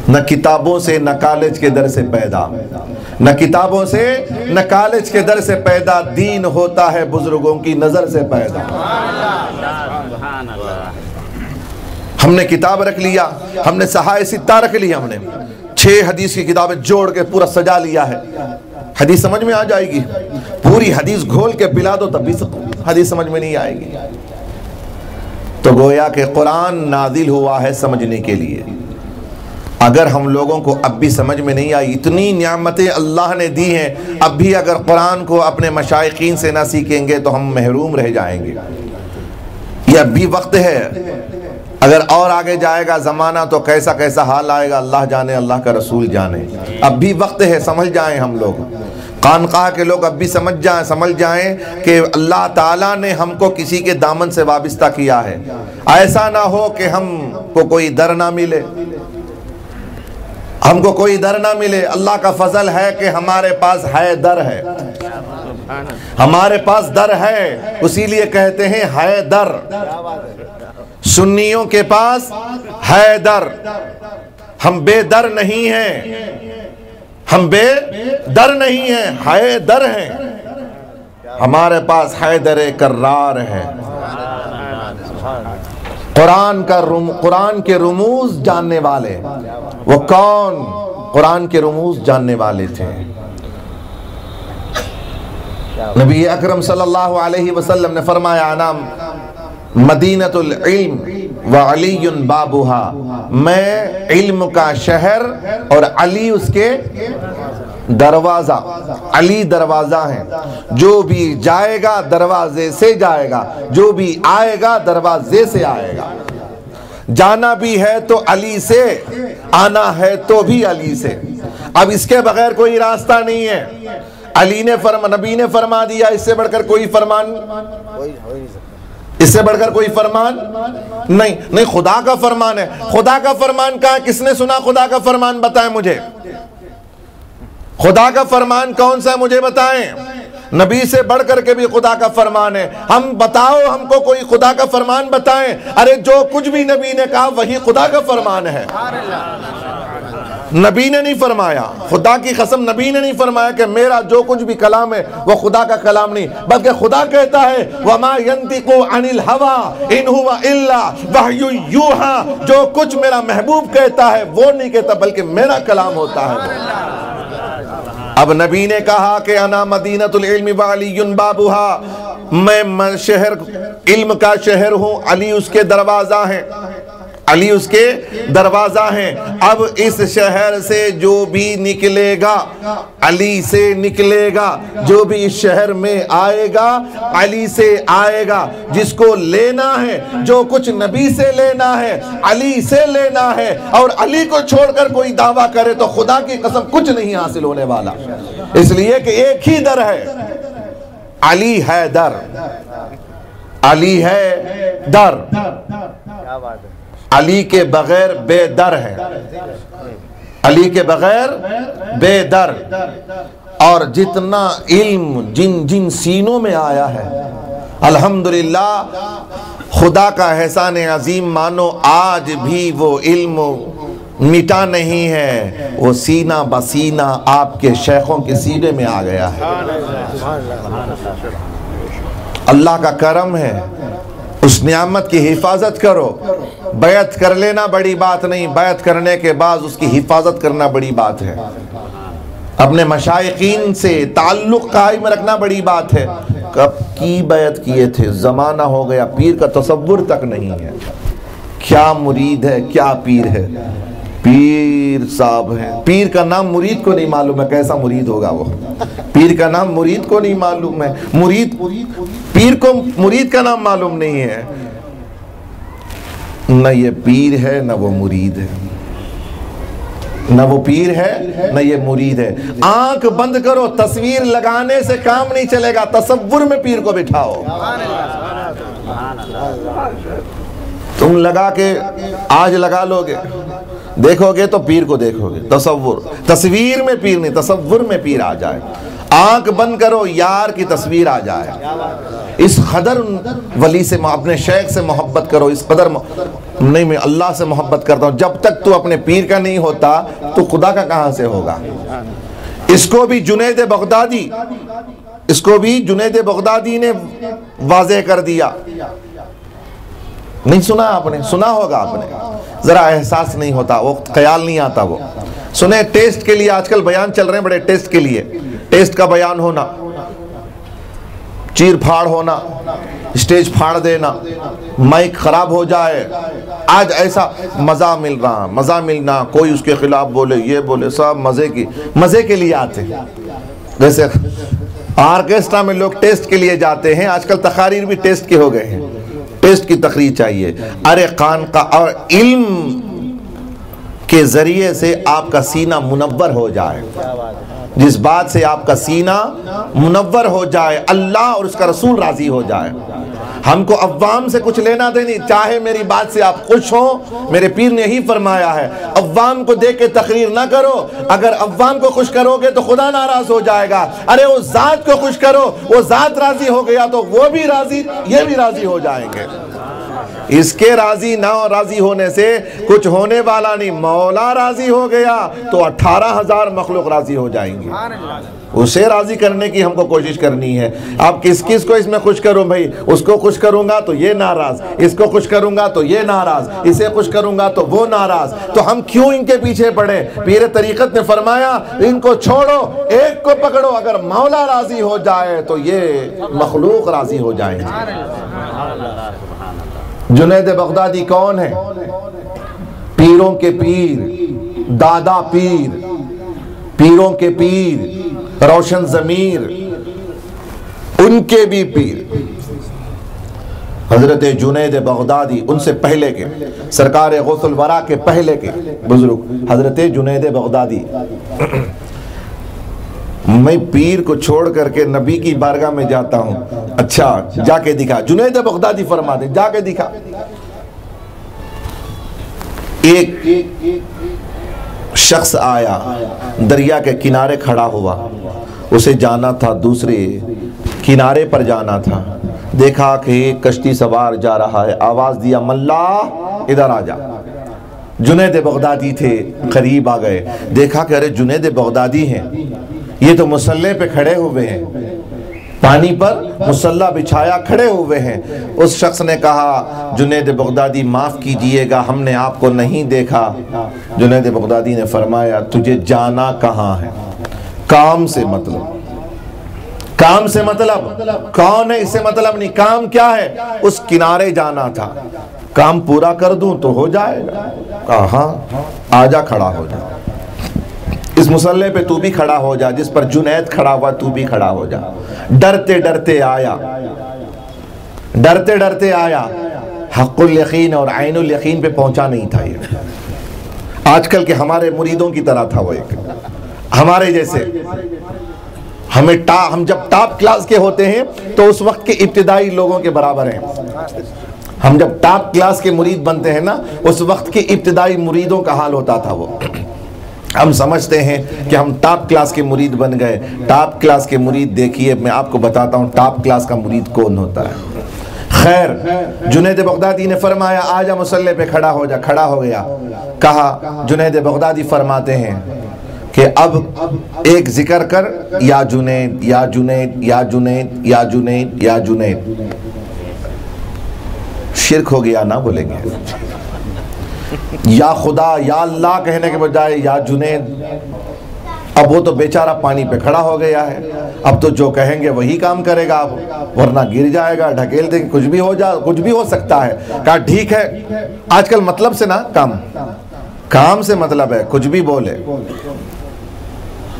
نہ کتابوں سے نہ کالج کے در سے پیدا، نہ کتابوں سے نہ کالج کے در سے پیدا، دین ہوتا ہے بزرگوں کی نظر سے پیدا۔ ہم نے کتاب رکھ لیا، ہم نے صحائف ستہ رکھ لیا، ہم نے 6 حدیث کی کتابیں جوڑ کے پورا سجا لیا ہے۔ حدیث سمجھ میں آ جائے گی؟ پوری حدیث گھول کے پلا دو تب بھی حدیث سمجھ میں نہیں آئے گی۔ تو گویا کہ قرآن نازل ہوا ہے سمجھنے کے لیے۔ اگر ہم لوگوں کو اب بھی سمجھ میں نہیں آئی، اتنی نعمتیں اللہ نے دی ہیں، اب بھی اگر قرآن کو اپنے مشائخین سے نہ سیکھیں گے تو ہم محروم رہ جائیں گے۔ یہ اب بھی وقت ہے، اگر اور آگے جائے گا زمانہ تو کیسا کیسا حال آئے گا اللہ جانے، اللہ کا رسول جانے۔ اب بھی وقت ہے، سمجھ جائیں ہم لوگ، خانقاہ کے لوگ اب بھی سمجھ جائیں کہ اللہ تعالیٰ نے ہم کو کسی کے دامن سے وابستہ کیا ہے۔ ایسا نہ ہو کہ ہم کو کوئی در نہ ملے، ہم کو کوئی در نہ ملے۔ اللہ کا فضل ہے کہ ہمارے پاس ہے در ہے، ہمارے پاس در ہے، اسی لیے کہتے ہیں ہے در۔ سنیوں کے پاس ہے در، ہم بے در نہیں ہیں، ہم بے در نہیں ہیں، ہے در ہیں۔ ہمارے پاس حیدر کرار ہے، قرآن کے رموز جاننے والے. وہ کون قرآن کے رموز جاننے والے تھے؟ نبی اکرم صلی اللہ علیہ وسلم نے فرمایا نام مدینۃ العلم وعلی بابھا، میں علم کا شہر اور علی اس کے دروازہ. علی دروازہ ہیں، جو بھی جائے گا دروازے سے جائے گا، جو بھی آئے گا دروازے سے آئے گا. جانا بھی ہے تو علی سے، آنا ہے تو بھی علی سے. اب اس کے بغیر کوئی راستہ نہیں ہے. نبی نے فرما دیا، اس سے بڑھ کر کوئی فرمان، اس سے بڑھ کر کوئی فرمان نہیں. خدا کا فرمان ہے. خدا کا فرمان کہاں؟ کس نے سنا خدا کا فرمان؟ بتائیں مجھے. خدا کا فرمان کون سا ہے؟ مجھے بتائیں. نبی سے بڑھ کر کے بھی خدا کا فرمان ہے. ہم بتاؤ، ہم کو کوئی خدا کا فرمان بتائیں. ارے جو کچھ بھی نبی نے کہا وہی خدا کا فرمان ہے. نبی نے نہیں فرمایا، خدا کی قسم نبی نے نہیں فرمایا کہ میرا جو کچھ بھی کلام ہے وہ خدا کا کلام نہیں، بلکہ خدا کہتا ہے وَمَا يَنْتِقُ عَنِ الْهَوَىٰ إِنْ هُوَ إِلَّا وَحْيٌ يُوحَىٰ. جو کچھ میرا محبوب کہتا ہے وہ نہیں کہتا، بلکہ میرا کلام ہوتا ہے. اب نبی نے کہا کہ انا مدینۃ العلم وعلی بابھا، میں شہر علم کا شہر ہوں، علی اس کے دروازہ ہیں. علی اس کے دروازہ ہیں. اب اس شہر سے جو بھی نکلے گا علی سے نکلے گا، جو بھی اس شہر میں آئے گا علی سے آئے گا. جس کو لینا ہے، جو کچھ نبی سے لینا ہے علی سے لینا ہے، اور علی کو چھوڑ کر کوئی دعویٰ کرے تو خدا کی قسم کچھ نہیں حاصل ہونے والا. اس لیے کہ ایک ہی در ہے، علی ہے در، علی ہے در. علی کے بغیر بے در ہے، علی کے بغیر بے در. اور جتنا علم جن سینوں میں آیا ہے الحمدللہ، خدا کا احسان عظیم مانو، آج بھی وہ علم مٹا نہیں ہے، وہ سینہ بسینہ آپ کے شیخوں کے سینے میں آ گیا ہے. اللہ کا کرم ہے. اس نعمت کی حفاظت کرو. بیعت کر لینا بڑی بات نہیں، بیعت کرنے کے بعد اس کی حفاظت کرنا بڑی بات ہے. اپنے مشائقین سے تعلق قائم رکھنا بڑی بات ہے. کب کی بیعت کیے تھے، زمانہ ہو گیا، پیر کا تصور تک نہیں ہے. کیا مرید ہے، کیا پیر ہے. پیر صاحب ہیں، پیر کا نام مرید کو نہیں معلوم ہے، کیسا مرید ہوگا وہ. پیر کا نام مرید کو نہیں معلوم ہے. پیر کو مرید کا نام معلوم نہیں ہے. نہ یہ پیر ہے نہ وہ مرید ہے، نہ وہ پیر ہے نہ یہ مرید ہے. آنکھ بند کرو، تصویر لگانے سے کام نہیں چلے گا، تصور میں پیر کو بٹھاؤ. تم لگا کے آج لگا لو گے، دیکھو گے تو پیر کو دیکھو گے. تصویر میں پیر نہیں، تصور میں پیر آ جائے. آنکھ بند کرو، یار کی تصویر آ جائے. اس قدر ولی سے، اپنے شیخ سے محبت کرو. اس قدر نہیں، میں اللہ سے محبت کرتا ہوں. جب تک تو اپنے پیر کا نہیں ہوتا تو خدا کا کہاں سے ہوگا. اس کو بھی جنید بغدادی نے واضح کر دیا. نہیں سنا آپ نے؟ سنا ہوگا آپ نے، ذرا احساس نہیں ہوتا، وہ خیال نہیں آتا. وہ سنیں، ٹیسٹ کے لیے آج کل بیان چل رہے ہیں بڑے. ٹیسٹ کے لیے، ٹیسٹ کا بیان ہونا، چیر پھاڑ ہونا، اسٹیج پھاڑ دینا، مائک خراب ہو جائے. آج ایسا مزہ مل رہا، مزہ ملنا، کوئی اس کے خلاف بولے، یہ بولے، سب مزے کے لیے آتے. جیسے آرکیسٹرا میں لوگ ٹیسٹ کے لیے جاتے ہیں، آج کل تقاریر بھی ٹیسٹ کے ہو گئے ہیں. ٹیسٹ کی تقریر چاہیے. ارے خانقاہ اور علم کے ذریعے سے آپ کا سینہ منور ہو جائے. جس بات سے آپ کا سینہ منور ہو جائے، اللہ اور اس کا رسول راضی ہو جائے. ہم کو عوام سے کچھ لینا دینی، چاہے میری بات سے آپ خوش ہوں. میرے پیر نے ہی فرمایا ہے، عوام کو دیکھ کے تقریر نہ کرو. اگر عوام کو خوش کرو گے تو خدا ناراض ہو جائے گا. ارے وہ ذات کو خوش کرو، وہ ذات راضی ہو گیا تو وہ بھی راضی، یہ بھی راضی ہو جائیں گے. اس کے راضی نہ راضی ہونے سے کچھ ہونے والا نہیں. مولا راضی ہو گیا تو 18,000 مخلوق راضی ہو جائیں گے. اسے راضی کرنے کی ہم کو کوشش کرنی ہے. اب کس کس کو اس میں خوش کروں بھائی؟ اس کو خوش کروں گا تو یہ ناراض، اس کو خوش کروں گا تو یہ ناراض، اسے خوش کروں گا تو وہ ناراض. تو ہم کیوں ان کے پیچھے پڑے؟ پیر طریقت نے فرمایا ان کو چھوڑو، ایک کو پکڑو. اگر مولا راضی ہو جائے تو یہ مخلوق راضی ہو جائیں گے. جنید بغدادی کون ہے؟ پیروں کے پیر، دادا پیر، پیروں کے پیر، روشن ضمیر، ان کے بھی پیر حضرت جنید بغدادی، ان سے پہلے کے سرکار غوث الورا کے پہلے کے بزرگ حضرت جنید بغدادی. میں پیر کو چھوڑ کر کے نبی کی بارگاہ میں جاتا ہوں. اچھا جا کے دکھا. جنید بغدادی فرماتے جا کے دکھا. ایک شخص آیا، دریا کے کنارے کھڑا ہوا، اسے جانا تھا دوسرے کنارے پر جانا تھا. دیکھا کہ ایک کشتی سوار جا رہا ہے، آواز دیا ملا ادھر آ جا. جنید بغدادی تھے، قریب آ گئے. دیکھا کہ ارے جنید بغدادی ہیں، یہ تو مسلح پہ کھڑے ہوئے ہیں، پانی پر مسلح بچھایا کھڑے ہوئے ہیں. اس شخص نے کہا جنید بغدادی معاف کیجئے گا، ہم نے آپ کو نہیں دیکھا. جنید بغدادی نے فرمایا تجھے جانا کہاں ہے؟ کام سے مطلب، کام سے مطلب کون ہے اس سے مطلب نہیں. کام کیا ہے؟ اس کنارے جانا تھا. کام پورا کر دوں تو ہو جائے گا. کہا ہاں آجا، کھڑا ہو جا. اس مسلح پہ تو بھی کھڑا ہو جا، جس پر جنید کھڑا ہوا تو بھی کھڑا ہو جا. ڈرتے ڈرتے آیا، ڈرتے ڈرتے آیا. حق الیقین اور عین الیقین پہ پہنچا نہیں تھا. یہ آج کل کے ہمارے مریدوں کی طرح تھا. وہ ایک ہمارے جیسے، ہم جب ٹاپ کلاس کے ہوتے ہیں تو اس وقت کے ابتدائی لوگوں کے برابر ہیں. ہم جب ٹاپ کلاس کے مرید بنتے ہیں نا، اس وقت کے ابتدائی مریدوں کا حال ہوتا تھا. وہ ہم سمجھتے ہیں کہ ہم ٹاپ کلاس کے مرید بن گئے. ٹاپ کلاس کے مرید دیکھیے، میں آپ کو بتاتا ہوں ٹاپ کلاس کا مرید کون ہوتا ہے. خیر، جنید بغدادی نے فرمایا آجا مسلح پہ کھڑا ہو جا. کھڑا ہو گیا. کہا جنید بغدادی فرماتے ہیں کہ اب ایک ذکر کر، یا جنید یا جنید یا جنید یا جنید یا جنید. شرک ہو گیا نہ بولیں گے. یا خدا یا اللہ کہنے کے بجائے یا جنید. اب وہ تو بیچارہ پانی پہ کھڑا ہو گیا ہے. اب تو جو کہیں گے وہی کام کرے گا، اب ورنہ گر جائے گا، ڈھکیل دیں گے، کچھ بھی ہو جائے، کچھ بھی ہو سکتا ہے. کہا ٹھیک ہے. آج کل مطلب سے نا کام سے مطلب ہے، کچھ بھی بولے.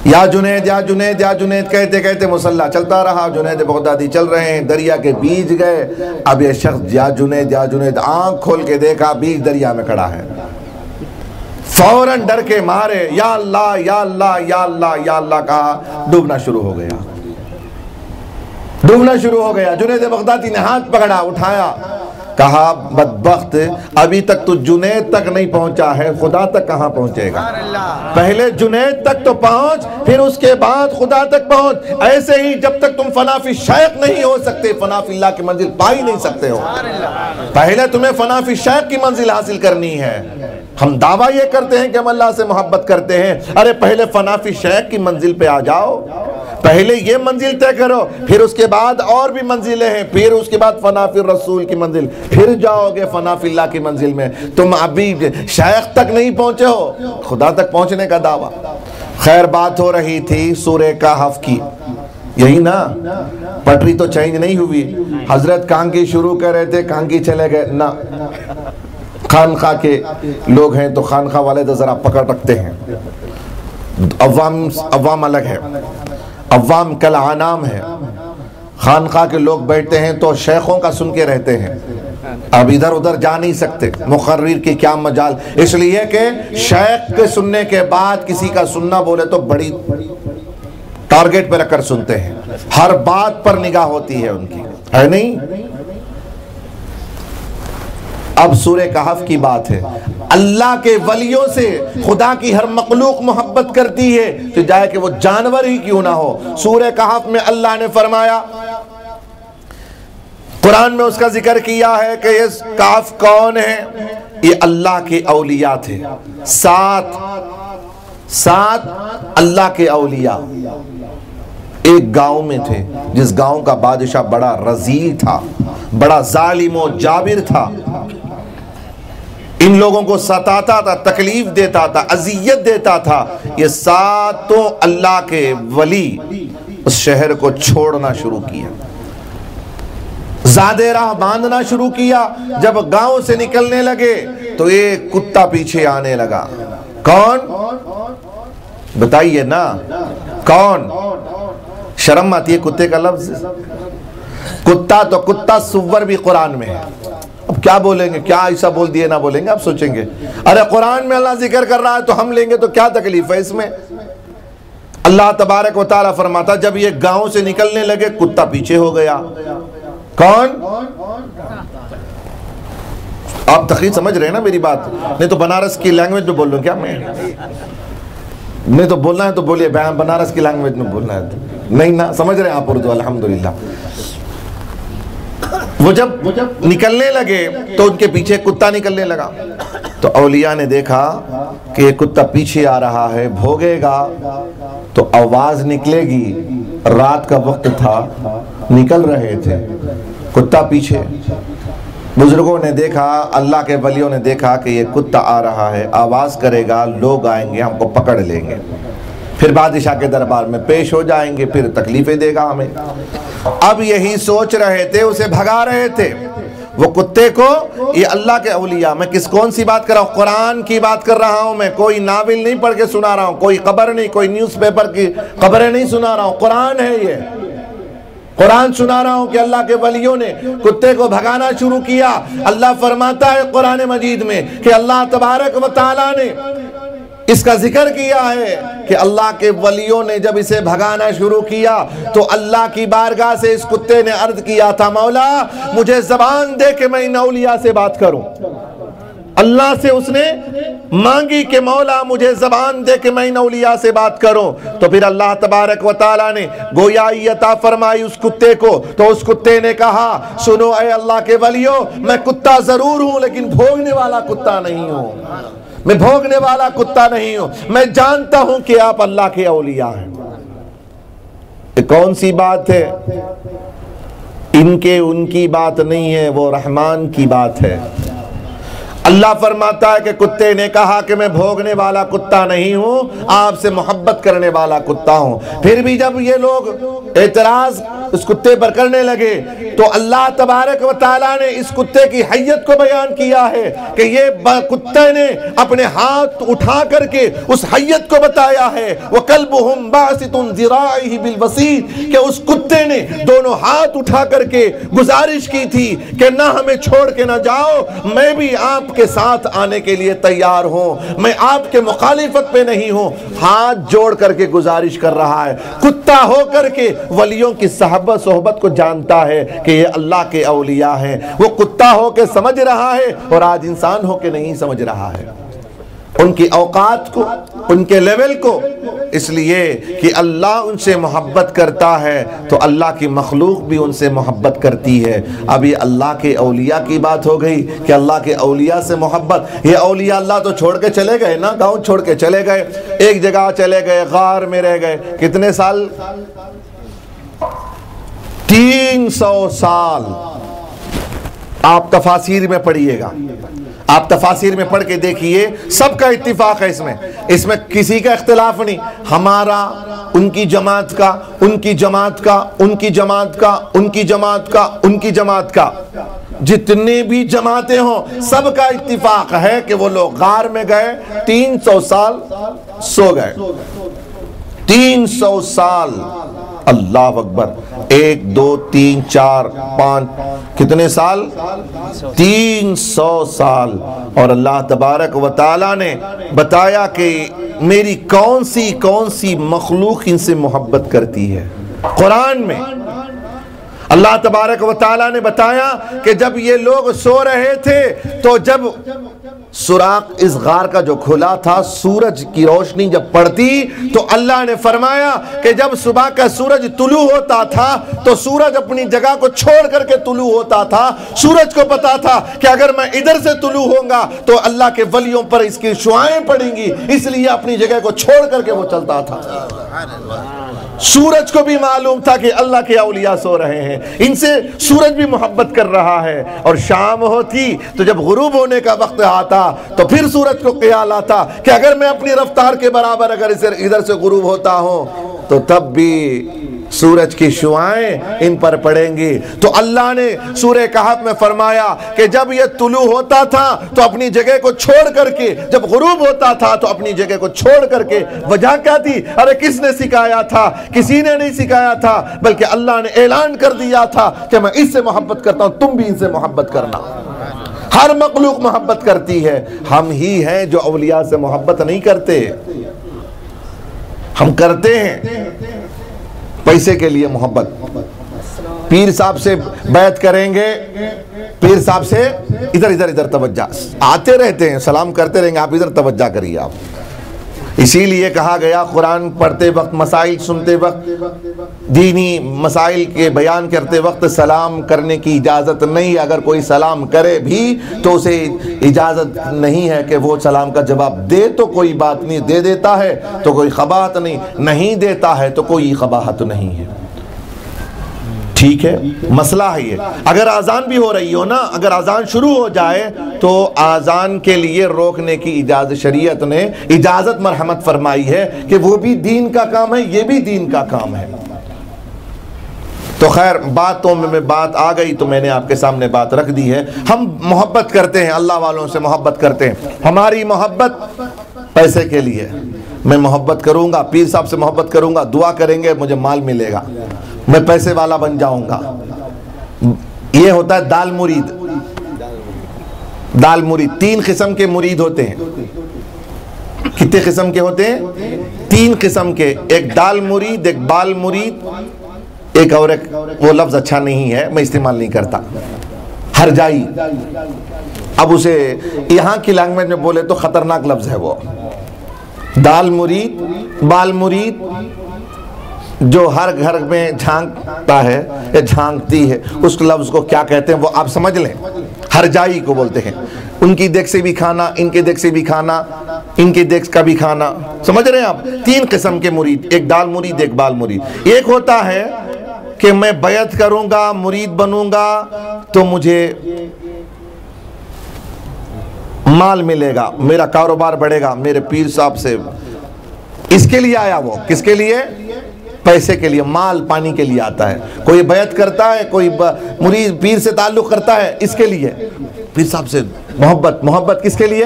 یا جنید یا جنید یا جنید کہتے کہتے مسلح چلتا رہا. جنید بغدادی چل رہے ہیں، دریا کے بیچ گئے. اب یہ شخص یا جنید آنکھ کھول کے دیکھا بیچ دریا میں کھڑا ہے. فوراً ڈر کے مارے یا اللہ یا اللہ یا اللہ یا اللہ کہا. ڈوبنا شروع ہو گیا، ڈوبنا شروع ہو گیا. جنید بغدادی نے ہاتھ پکڑا، اٹھایا. کہا بدبخت، ابھی تک تو جنید تک نہیں پہنچا ہے، خدا تک کہاں پہنچے گا؟ پہلے جنید تک تو پہنچ، پھر اس کے بعد خدا تک پہنچ. ایسے ہی جب تک تم فنا فی شیخ نہیں ہو سکتے، فنا فی اللہ کی منزل پا ہی نہیں سکتے ہو. پہلے تمہیں فنا فی شیخ کی منزل حاصل کرنی ہے. ہم دعویٰ یہ کرتے ہیں کہ ہم اللہ سے محبت کرتے ہیں. ارے پہلے فنا فی شیخ کی منزل پہ آ جاؤ. پہلے یہ منزل طے کرو، پھر اس کے بعد اور بھی منزلیں ہیں، پھر اس کے بعد فنا فی الرسول کی منزل، پھر جاؤ گے فنا فی اللہ کی منزل میں. تم ابھی شیخ تک نہیں پہنچے ہو، خدا تک پہنچنے کا دعویٰ. خیر، بات ہو رہی تھی سورہ کہف کی. یہی نا، پٹری تو چینج نہیں ہوئی. حضرت کانگی شروع کر رہے تھے، کانگی چلے گئے نا. خانخواہ کے لوگ ہیں تو خانخواہ والے تو ذرا پکڑ رکھتے ہیں. عوام الگ ہے، عوام کل عانام ہے. خانخواہ کے لوگ بیٹھتے ہیں تو شیخوں کا سن کے رہتے ہیں. اب ادھر ادھر جا نہیں سکتے، مقرر کی کیا مجال. اس لیے کہ شیخ کے سننے کے بعد کسی کا سننا بولے تو بڑی ٹارگٹ پہ رکھ کر سنتے ہیں. ہر بات پر نگاہ ہوتی ہے ان کی، ہے نہیں؟ اب سورہ کہف کی بات ہے. اللہ کے ولیوں سے خدا کی ہر مخلوق محبت کرتی ہے، تو جائے کہ وہ جانور ہی کیوں نہ ہو. سورہ کہف میں اللہ نے فرمایا، قرآن میں اس کا ذکر کیا ہے کہ یہ کہف کون ہے؟ یہ اللہ کے اولیاء تھے. سات اللہ کے اولیاء. ایک گاؤں میں تھے جس گاؤں کا بادشاہ بڑا رذیل تھا، بڑا ظالم و جابر تھا، ان لوگوں کو ستاتا تھا، تکلیف دیتا تھا، اذیت دیتا تھا۔ یہ ساتوں اللہ کے ولی اس شہر کو چھوڑنا شروع کیا، زیادہ راہ باندھنا شروع کیا۔ جب گاؤں سے نکلنے لگے تو ایک کتا پیچھے آنے لگا۔ کون؟ بتائیے نا کون؟ شرم آتی ہے کتے کا لفظ؟ کتا تو کتا، سور بھی قرآن میں ہے۔ اب کیا بولیں گے؟ کیا ایسا بول دیے نہ بولیں گے؟ آپ سوچیں گے ارے قرآن میں اللہ ذکر کر رہا ہے تو ہم لیں گے تو کیا تکلیف ہے اس میں؟ اللہ تبارک و تعالیٰ فرماتا جب یہ گاؤں سے نکلنے لگے کتا پیچھے ہو گیا۔ کون؟ آپ تقریر سمجھ رہے ہیں نا میری بات؟ نہیں تو بنارس کی لینگویج میں بول لوں کیا میں؟ نہیں تو بولنا ہے تو بولیے، بنارس کی لینگویج میں بولنا ہے۔ نہیں نا سمجھ رہے ہیں آپ اردو؟ الحمدللہ۔ وہ جب نکلنے لگے تو ان کے پیچھے کتا نکلنے لگا، تو اولیاء نے دیکھا کہ یہ کتا پیچھے آ رہا ہے، بھوگے گا تو آواز نکلے گی۔ رات کا وقت تھا، نکل رہے تھے، کتا پیچھے۔ بزرگوں نے دیکھا، اللہ کے ولیوں نے دیکھا کہ یہ کتا آ رہا ہے، آواز کرے گا، لوگ آئیں گے، ہم کو پکڑ لیں گے، پھر بادشاہ کے دربار میں پیش ہو جائیں گے، پھر تکلیفیں دے گا ہمیں۔ اب یہی سوچ رہے تھے، اسے بھگا رہے تھے وہ کتے کو۔ یہ اللہ کے اولیاء، میں کون سی بات کر رہا ہوں؟ قرآن کی بات کر رہا ہوں میں، کوئی ناول نہیں پڑھ کے سنا رہا ہوں، کوئی خبر نہیں، کوئی نیوز پیپر کی خبریں نہیں سنا رہا ہوں، قرآن ہے یہ۔ قرآن سنا رہا ہوں کہ اللہ کے ولیوں نے کتے کو بھگانا شروع کیا۔ اللہ فرماتا ہے قرآن مجید میں کہ اللہ تبارک و تعالیٰ نے اس کا ذکر کیا ہے کہ اللہ کے ولیوں نے جب اسے بھگانا شروع کیا تو اللہ کی بارگاہ سے اس کتے نے عرض کیا تھا مولا مجھے زبان دے کہ میں ان اولیاء سے بات کروں۔ اللہ سے اس نے مانگی کہ مولا مجھے زبان دے کہ میں ان اولیاء سے بات کروں، تو پھر اللہ تبارک و تعالیٰ نے گویا عطا فرمائی اس کتے کو۔ تو اس کتے نے کہا سنو اے اللہ کے ولیوں، میں کتا ضرور ہوں لیکن بھوگنے والا کتا نہیں ہوں، میں بھوگنے والا کتا نہیں ہوں، میں جانتا ہوں کہ آپ اللہ کے اولیاء ہیں۔ یہ کون سی بات ہے؟ ان کی بات نہیں ہے، وہ رحمان کی بات ہے۔ اللہ فرماتا ہے کہ کتے نے کہا کہ میں بھوگنے والا کتا نہیں ہوں، آپ سے محبت کرنے والا کتا ہوں۔ پھر بھی جب یہ لوگ اعتراض اس کتے پر کرنے لگے تو اللہ تبارک و تعالیٰ نے اس کتے کی حیت کو بیان کیا ہے کہ یہ کتے نے اپنے ہاتھ اٹھا کر کے اس حیت کو بتایا ہے وَقَلْبُهُمْ بَاسِطٌ ذِرَاعِهِ بِالْوَسِيدِ کہ اس کتے نے دونوں ہاتھ اٹھا کر کے گزارش کی تھی کہ نہ ہمیں چھوڑ کے نہ جاؤ، میں بھی آپ کے ساتھ آنے کے لیے تیار ہوں، میں آپ کے مخالفت پہ نہیں ہوں۔ ہاتھ جوڑ کر کے گزارش کر رہا ہے، کتا ہو کر کے ولیوں کی صحبت کو جانتا ہے کہ یہ اللہ کے اولیاء ہیں۔ وہ کتا ہو کے سمجھ رہا ہے اور آج انسان ہو کے نہیں سمجھ رہا ہے ان کی اوقات کو، ان کے لیول کو، اس لیے کہ اللہ ان سے محبت کرتا ہے تو اللہ کی مخلوق بھی ان سے محبت کرتی ہے۔ اب یہ اللہ کے اولیاء کی بات ہو گئی کہ اللہ کے اولیاء سے محبت۔ یہ اولیاء اللہ تو چھوڑ کے چلے گئے نا، گاؤں چھوڑ کے چلے گئے، ایک جگہ چلے گئے، غار میں رہ گئے، کتنے سال؟ 300 سال۔ آپ تفاسیر میں پڑھیے گا، آپ تفاسیر میں پڑھ کے دیکھیے، سب کا اتفاق ہے اس میں کسی کا اختلاف نہیں، ہمارا، ان کی جماعت کا، ان کی جماعت کا، ان کی جماعت کا، ان کی جماعت کا، ان کی جماعت کا، جتنے بھی جماعتیں ہوں سب کا اتفاق ہے کہ وہ لوگ غار میں گئے، 300 سال سو گئے، 300 سال۔ اللہ اکبر، 1 2 3 4 5 کتنے سال؟ 300 سال۔ اور اللہ تبارک و تعالیٰ نے بتایا کہ میری کون سی مخلوق ان سے محبت کرتی ہے۔ قرآن میں اللہ تبارک و تعالیٰ نے بتایا کہ جب یہ لوگ سو رہے تھے تو جب سوراخ اس غار کا جو کھلا تھا، سورج کی روشنی جب پڑتی تو اللہ نے فرمایا کہ جب صبح کا سورج طلوع ہوتا تھا تو سورج اپنی جگہ کو چھوڑ کر کے طلوع ہوتا تھا۔ سورج کو پتا تھا کہ اگر میں ادھر سے طلوع ہوں گا تو اللہ کے ولیوں پر اس کی شعائیں پڑیں گی، اس لیے اپنی جگہ کو چھوڑ کر کے وہ چلتا تھا۔ سورج کو بھی معلوم تھا کہ اللہ کے اولیاء سو رہے ہیں، ان سے سورج بھی محبت کر رہا ہے، اور شام ہوتی تو جب غروب ہونے کا وقت آتا تو پھر سورج کو خیال آتا کہ اگر میں اپنی رفتار کے برابر اگر ادھر سے غروب ہوتا ہوں تو تب بھی سورج کی شعائیں ان پر پڑیں گی۔ تو اللہ نے سورہ کہف میں فرمایا کہ جب یہ طلوع ہوتا تھا تو اپنی جگہ کو چھوڑ کر کے، جب غروب ہوتا تھا تو اپنی جگہ کو چھوڑ کر کے، وجہ کیا تھی؟ ارے کس نے سکھایا تھا؟ کسی نے نہیں سکھایا تھا، بلکہ اللہ نے اعلان کر دیا تھا کہ میں اس سے محبت کرتا ہوں، تم بھی ان سے محبت کرنا۔ ہر مخلوق محبت کرتی ہے، ہم ہی ہیں جو اولیاء سے محبت نہیں کرتے۔ ہم کرتے ہیں پیسے کے لیے محبت، پیر صاحب سے بیعت کریں گے، پیر صاحب سے ادھر توجہ، آتے رہتے ہیں سلام کرتے رہیں گے، آپ ادھر توجہ کریے۔ آپ اسی لیے کہا گیا قرآن پڑھتے وقت، مسائل سنتے وقت، دینی مسائل کے بیان کرتے وقت سلام کرنے کی اجازت نہیں۔ اگر کوئی سلام کرے بھی تو اسے اجازت نہیں ہے کہ وہ سلام کا جواب دے تو کوئی بات نہیں، دے دیتا ہے تو کوئی قباحت نہیں، نہیں دیتا ہے تو کوئی قباحت نہیں ہے۔ ٹھیک ہے، مسئلہ ہے یہ۔ اگر آزان بھی ہو رہی ہو نا، اگر آزان شروع ہو جائے تو آزان کے لیے روکنے کی اجازت شریعت نے اجازت مرحمت فرمائی ہے کہ وہ بھی دین کا کام ہے، یہ بھی دین کا کام ہے۔ تو خیر باتوں میں بات آ گئی تو میں نے آپ کے سامنے بات رکھ دی ہے۔ ہم محبت کرتے ہیں، اللہ والوں سے محبت کرتے ہیں، ہماری محبت پیسے کے لیے۔ میں محبت کروں گا، پیر صاحب سے محبت کروں گا، دعا کریں گے مجھے مال ملے گا، میں پیسے والا بن جاؤں گا۔ یہ ہوتا ہے دال مرید۔ دال مرید، تین قسم کے مرید ہوتے ہیں۔ کتنے قسم کے ہوتے ہیں؟ تین قسم کے، ایک دال مرید، ایک بال مرید، ایک اور ایک، وہ لفظ اچھا نہیں ہے میں استعمال نہیں کرتا، ہرجائی۔ اب اسے یہاں کی لینگویج میں بولے تو خطرناک لفظ ہے وہ۔ دال مرید، بال مرید، جو ہر گھر میں جھانکتا ہے یا جھانکتی ہے، اس لفظ کو کیا کہتے ہیں وہ آپ سمجھ لیں، ہرجائی کو بولتے ہیں۔ ان کی دیکھ سے بھی کھانا، ان کے دیکھ سے بھی کھانا، ان کے دیکھ کا بھی کھانا، سمجھ رہے ہیں آپ؟ تین قسم کے مرید، ایک دال مرید، ایک بال مرید۔ ایک ہوتا ہے کہ میں بیعت کروں گا، مرید بنوں گا تو مجھے مال ملے گا، میرا کاروبار بڑھے گا میرے پیر صاحب سے۔ اس کے لیے آیا وہ، کس کے لیے؟ پیسے کے لیے، مال پانی کے لیے آتا ہے۔ کوئی بیعت کرتا ہے، کوئی مرید پیر سے تعلق کرتا ہے، اس کے لیے پیر صاحب سے محبت۔ محبت کس کے لیے؟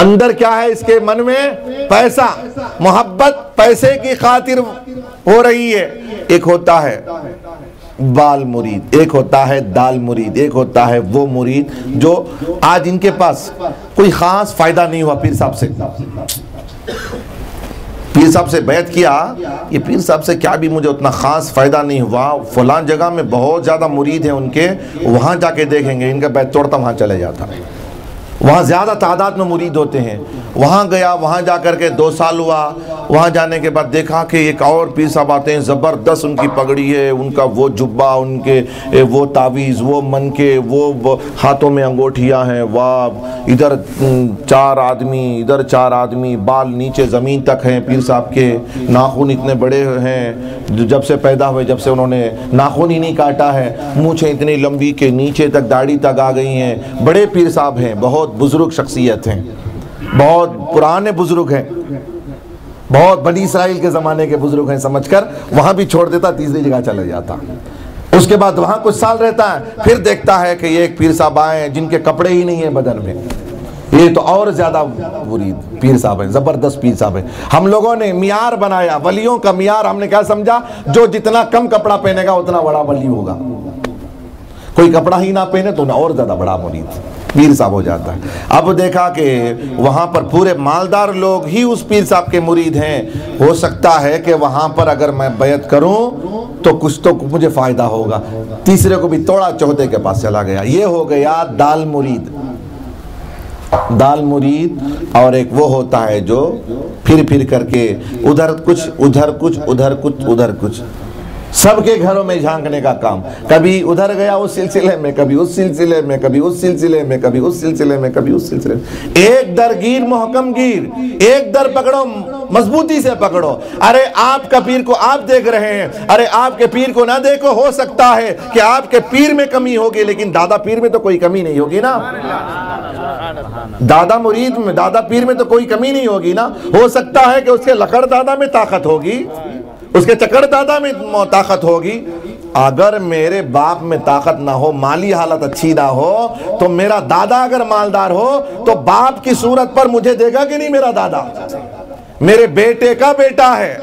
اندر کیا ہے اس کے من میں؟ پیسہ، محبت پیسے کی خاطر ہو رہی ہے۔ ایک ہوتا ہے بال مرید، ایک ہوتا ہے دال مرید، ایک ہوتا ہے وہ مرید جو آج ان کے پاس کوئی خاص فائدہ نہیں ہوا پیر صاحب سے، پیر صاحب سے بیعت کیا، یہ پیر صاحب سے کیا بھی مجھے اتنا خاص فائدہ نہیں ہوا، فلان جگہ میں بہت زیادہ مرید ہیں ان کے، وہاں جا کے دیکھیں گے، ان کا بیعت توڑتا وہاں چلے جاتا، وہاں زیادہ تعداد میں مرید ہوتے ہیں۔ وہاں گیا، وہاں جا کر کے 2 سال ہوا، وہاں جانے کے بعد دیکھا کہ ایک اور پیر صاحب آتے ہیں، زبردست ان کی پگڑی ہے، ان کا وہ جبہ، ان کے وہ تعویذ، وہ من کے، وہ ہاتھوں میں انگوٹھیاں ہیں، واہ، ادھر 4 آدمی، ادھر 4 آدمی، بال نیچے زمین تک ہیں پیر صاحب کے، ناخن اتنے بڑے ہیں، جب سے پیدا ہوئے جب سے انہوں نے ناخن ہی نہیں کاٹا ہے، مونچھیں اتنی لمبی کہ نیچے تک داڑھی تک آ گئی ہیں، بڑے پیر صاحب ہیں، بہت بزرگ شخصیت ہیں، بہت پرانے بزرگ ہیں، بہت بنی اسرائیل کے زمانے کے بزرگ ہیں سمجھ کر وہاں بھی چھوڑ دیتا، تیسری جگہ چلے جاتا۔ اس کے بعد وہاں کچھ سال رہتا ہے، پھر دیکھتا ہے کہ یہ ایک پیر صاحب آئے ہیں جن کے کپڑے ہی نہیں ہیں بدن میں، یہ تو اور زیادہ مرید پیر صاحب ہیں، زبردست پیر صاحب ہیں۔ ہم لوگوں نے معیار بنایا، ولیوں کا معیار ہم نے کیا سمجھا؟ جو جتنا کم کپڑا پہنے گا اتنا بڑا ولی ہوگا، کوئی کپڑا ہی نہ پہنے تو اور زیادہ بڑا مرید پیر صاحب ہو جاتا ہے۔ اب دیکھا کہ وہاں پر پورے مالدار لوگ ہی اس پیر صاحب کے مرید ہیں، ہو سکتا ہے کہ وہاں پر اگر میں بیعت کروں تو کچھ تو مجھے فائدہ ہوگا، تیسرے کو بھی توڑا، چوتھے کے پاس چلا گیا۔ یہ ہو گیا دال مرید، دال مرید۔ اور ایک وہ ہوتا ہے جو پھر کر کے ادھر کچھ ادھر کچھ ادھر کچھ ادھر کچھ، سب کے گھروں میں جھانکنے کا کام، کبھی ادھر گیا اس سلسلے میں، کبھی اس سلسلے میں، کبھی اس سلسلے میں، کبھی اس سلسلے میں، کبھی اس سلسلے میں، ایک در گیر محکم گیر، ایک در پکڑو مضبوطی سے پکڑو۔ ارے آپ کا پیر کو آپ دیکھ رہے ہیں، ارے آپ کے پیر کو نہ دیکھو، ہو سکتا ہے کہ آپ کے پیر میں کمی ہوگی لیکن دادا پیر میں تو کوئی کمی نہیں ہوگی نا، دادا مرید میں، دادا پیر میں تو کوئی کمی نہیں ہوگی نا۔ ہو سکتا ہے کہ اس کے لکڑ دادا میں طاقت ہوگی، اس کے چکر دادا میں طاقت ہوگی۔ اگر میرے باپ میں طاقت نہ ہو، مالی حالت اچھی نہ ہو، تو میرا دادا اگر مالدار ہو تو باپ کی صورت پر مجھے دے گا کہ نہیں میرا دادا؟ میرے بیٹے کا بیٹا ہے،